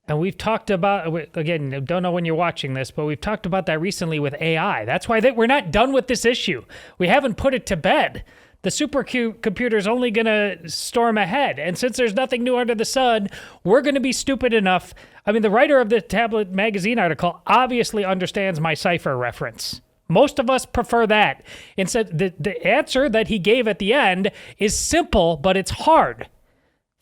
And we've talked about, again, don't know when you're watching this, but we've talked about that recently with AI. That's why we're not done with this issue. We haven't put it to bed. The supercomputer's only going to storm ahead. And since there's nothing new under the sun, we're going to be stupid enough. I mean, the writer of the Tablet Magazine article obviously understands my cipher reference. Most of us prefer that. Instead, the answer that he gave at the end is simple, but it's hard.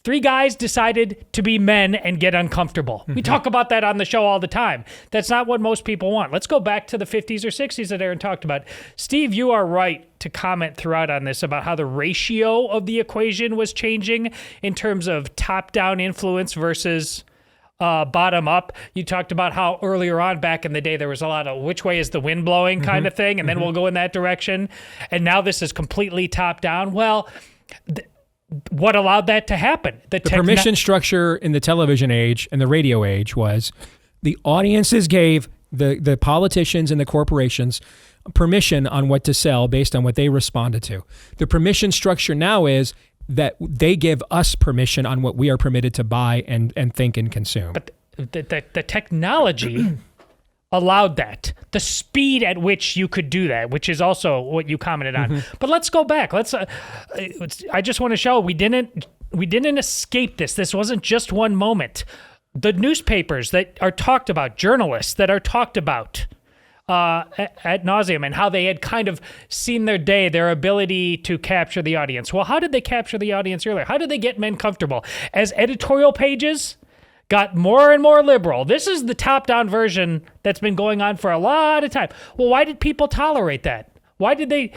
3 guys decided to be men and get uncomfortable. We talk about that on the show all the time. That's not what most people want. Let's go back to the 50s or 60s that Aaron talked about. Steve, you are right to comment throughout on this about how the ratio of the equation was changing in terms of top-down influence versus bottom-up. You talked about how earlier on back in the day there was a lot of which way is the wind blowing kind of thing, and then we'll go in that direction. And now this is completely top-down. Well, what allowed that to happen? The permission structure in the television age and the radio age was the audiences gave the politicians and the corporations permission on what to sell based on what they responded to. The permission structure now is that they give us permission on what we are permitted to buy and think and consume. But the technology allowed that. The speed at which you could do that, which is also what you commented on. But let's go back. I just want to show we didn't escape this. This wasn't just one moment. The newspapers that are talked about, journalists that are talked about ad nauseum, and how they had kind of seen their day, their ability to capture the audience. Well, how did they capture the audience earlier? How did they get men comfortable? As editorial pages got more and more liberal. This is the top-down version that's been going on for a lot of time. Well, why did people tolerate that? Why did they,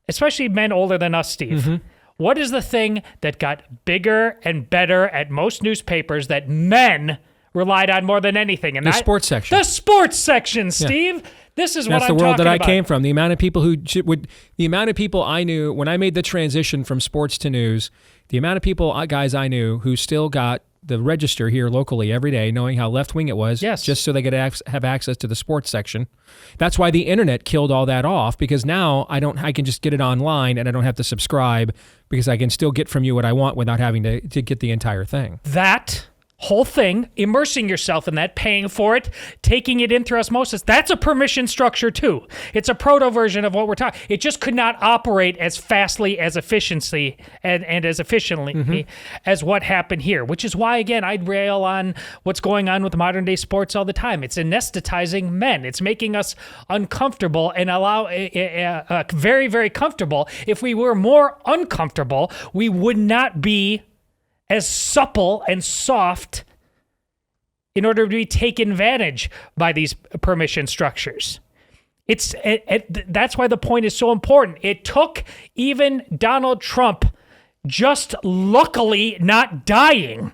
especially men older than us, Steve, what is the thing that got bigger and better at most newspapers that men relied on more than anything? And the sports section. The sports section, Steve. Yeah. This is what I'm talking about. That's the world that I came from. The amount of people the amount of people I knew when I made the transition from sports to news, the amount of guys I knew who still got the register here locally every day, knowing how left-wing it was, just so they could have access to the sports section. That's why the internet killed all that off, because now I can just get it online and I don't have to subscribe, because I can still get from you what I want without having to get the entire thing. That, whole thing, immersing yourself in that, paying for it, taking it in through osmosis, that's a permission structure too. It's a proto version of what we're talking. It just could not operate as fastly, as efficiently, and as efficiently as what happened here, which is why, again, I'd rail on what's going on with modern day sports all the time. It's anesthetizing men. It's making us uncomfortable and very, very comfortable. If we were more uncomfortable, we would not be as supple and soft in order to be taken advantage by these permission structures. That's why the point is so important. It took even Donald Trump just luckily not dying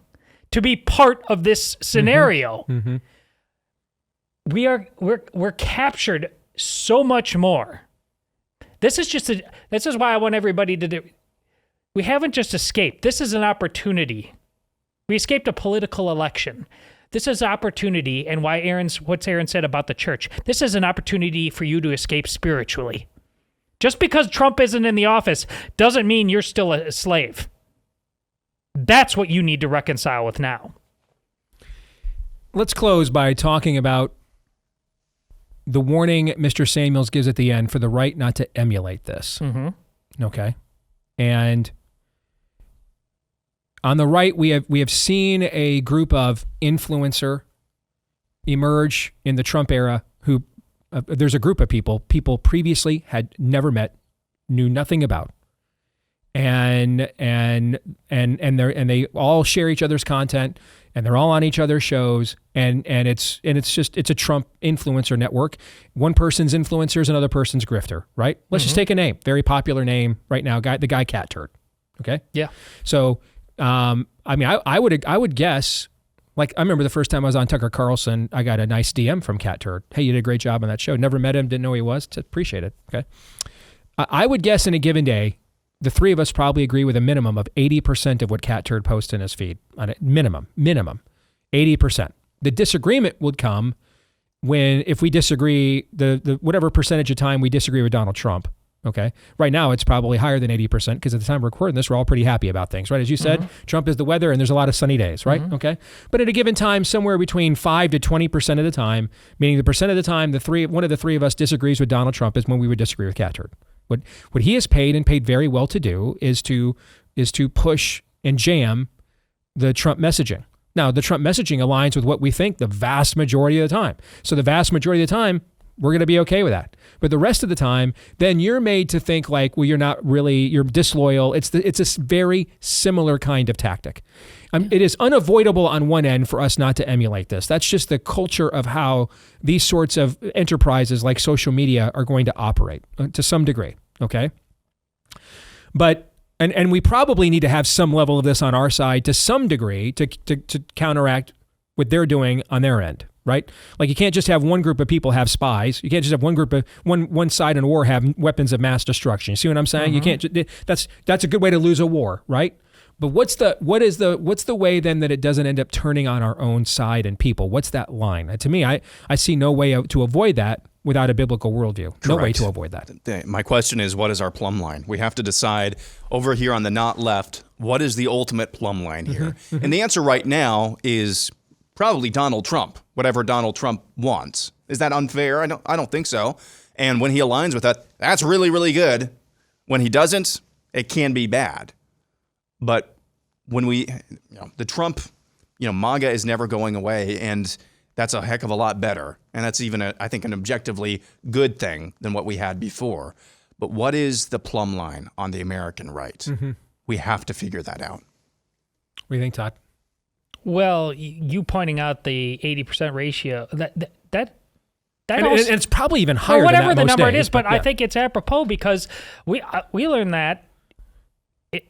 to be part of this scenario. We're captured so much more. This is why I want everybody to do. We haven't just escaped. This is an opportunity. We escaped a political election. This is opportunity, and why what Aaron said about the church. This is an opportunity for you to escape spiritually. Just because Trump isn't in the office doesn't mean you're still a slave. That's what you need to reconcile with now. Let's close by talking about the warning Mr. Samuels gives at the end for the right not to emulate this. Okay? And on the right, we have seen a group of influencer emerge in the Trump era who there's a group of people previously had never met, knew nothing about, and they all share each other's content, and they're all on each other's shows, and it's a Trump influencer network. One person's influencer is another person's grifter, right? Let's just take a name, very popular name right now, the guy Cat Turd. Okay, yeah. So. I would guess, like, I remember the first time I was on Tucker Carlson, I got a nice DM from Cat Turd. Hey, you did a great job on that show. Never met him, didn't know who he was. Appreciate it. Okay. I would guess in a given day, the three of us probably agree with a minimum of 80% of what Cat Turd posts in his feed. On it, minimum, 80%. The disagreement would come if we disagree, the whatever percentage of time we disagree with Donald Trump. Okay. Right now, it's probably higher than 80% because at the time we're recording this, we're all pretty happy about things, right? As you said, Trump is the weather and there's a lot of sunny days, right? Okay. But at a given time, somewhere between 5 to 20% of the time, meaning the percent of the time one of the three of us disagrees with Donald Trump is when we would disagree with Cat Turd. What he has paid and paid very well to do is to push and jam the Trump messaging. Now, the Trump messaging aligns with what we think the vast majority of the time. So the vast majority of the time, we're going to be okay with that. But the rest of the time, then you're made to think like, well, you're disloyal. It's a very similar kind of tactic. It is unavoidable on one end for us not to emulate this. That's just the culture of how these sorts of enterprises like social media are going to operate to some degree. Okay. But, and we probably need to have some level of this on our side to some degree to counteract what they're doing on their end. Right? Like, you can't just have one group of people have spies. You can't just have one group of one side in war have weapons of mass destruction. You see what I'm saying? You can't. That's a good way to lose a war, right? But what's the way then that it doesn't end up turning on our own side and people? What's that line? To me, I see no way to avoid that without a biblical worldview. Correct. No way to avoid that. My question is, what is our plumb line? We have to decide over here on the not left, what is the ultimate plumb line here? And the answer right now is probably Donald Trump, whatever Donald Trump wants. Is that unfair? I don't think so. And when he aligns with that, that's really, really good. When he doesn't, it can be bad. But when the Trump, MAGA is never going away, and that's a heck of a lot better. And that's even, I think, an objectively good thing than what we had before. But what is the plumb line on the American right? We have to figure that out. What do you think, Todd? Well, you pointing out the 80% ratio, that and also, it's probably even higher whatever than that the most number days, it is, but I think it's apropos because we learned that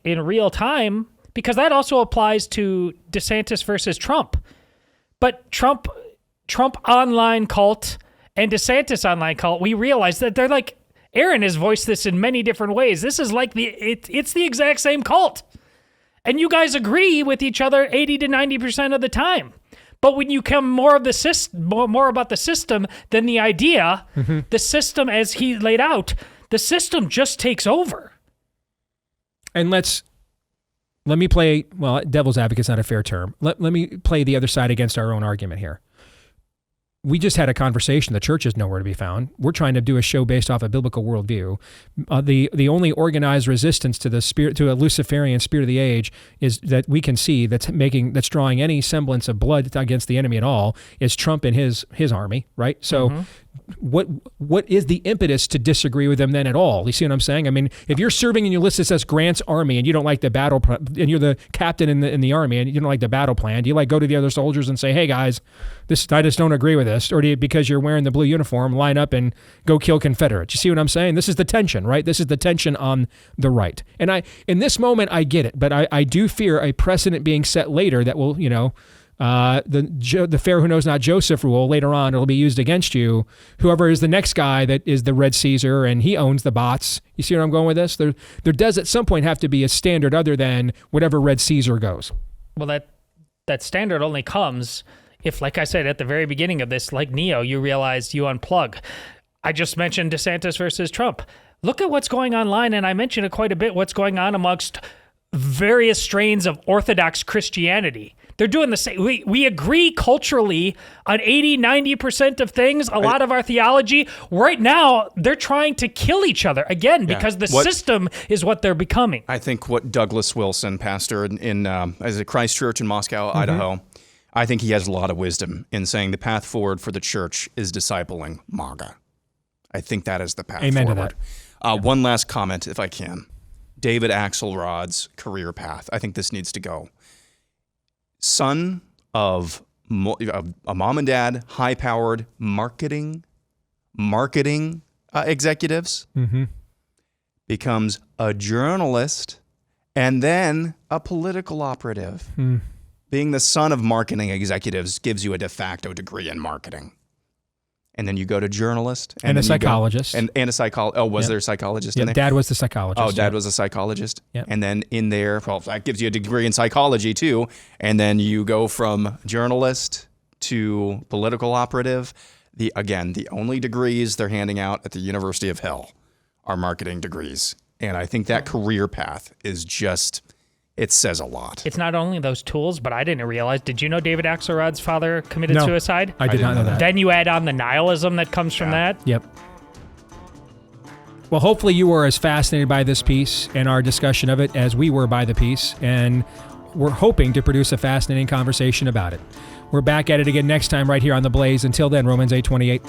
in real time, because that also applies to DeSantis versus Trump. But Trump online cult and DeSantis online cult, we realized that they're like, Aaron has voiced this in many different ways. This is like it's the exact same cult. And you guys agree with each other 80 to 90% of the time. But when you come more about the system than the idea, the system as he laid out, the system just takes over. And let's let me play, well, devil's advocate's not a fair term. Let me play the other side against our own argument here. We just had a conversation. The church is nowhere to be found. We're trying to do a show based off a biblical worldview. The only organized resistance to a Luciferian spirit of the age is that we can see that's drawing any semblance of blood against the enemy at all is Trump and his army, right? So what is the impetus to disagree with them then at all? You see what I'm saying? I mean, if you're serving in Ulysses S. Grant's army and you don't like the battle, and you're the captain in the army and you don't like the battle plan, do you go to the other soldiers and say, hey guys, I just don't agree with this? Or do you, because you're wearing the blue uniform, line up and go kill Confederates? You see what I'm saying? This is the tension, right? This is the tension on the right. And in this moment, I get it, but I do fear a precedent being set later that will, the fair who knows not Joseph rule later on, it'll be used against you. Whoever is the next guy that is the Red Caesar and he owns the bots. You see where I'm going with this? There does at some point have to be a standard other than whatever Red Caesar goes. Well, that standard only comes if, like I said at the very beginning of this, like Neo, you realize you unplug. I just mentioned DeSantis versus Trump. Look at what's going online, and I mentioned it quite a bit, what's going on amongst various strains of Orthodox Christianity. They're doing the same. We agree culturally on 80-90% of things, a lot of our theology. Right now, they're trying to kill each other, again, because the system is what they're becoming. I think what Douglas Wilson, pastor in as a Christ Church in Moscow, Idaho, I think he has a lot of wisdom in saying the path forward for the church is discipling MAGA. I think that is the path Amen forward. To that. One last comment, if I can. David Axelrod's career path. I think this needs to go. Son of a mom and dad, high-powered marketing executives, becomes a journalist and then a political operative. Being the son of marketing executives gives you a de facto degree in marketing. And then you go to journalist. And a psychologist. And a psychologist. Oh, was there a psychologist in there? Dad was the psychologist. Oh, Dad was a psychologist. Yep. And then in there, well, that gives you a degree in psychology too. And then you go from journalist to political operative. The only degrees they're handing out at the University of Hell are marketing degrees. And I think that career path is just... it says a lot. It's not only those tools, but I didn't realize. Did you know David Axelrod's father committed suicide? I did not know that. Then you add on the nihilism that comes from that. Yep. Well, hopefully you were as fascinated by this piece and our discussion of it as we were by the piece, and we're hoping to produce a fascinating conversation about it. We're back at it again next time right here on The Blaze. Until then, Romans 8:28.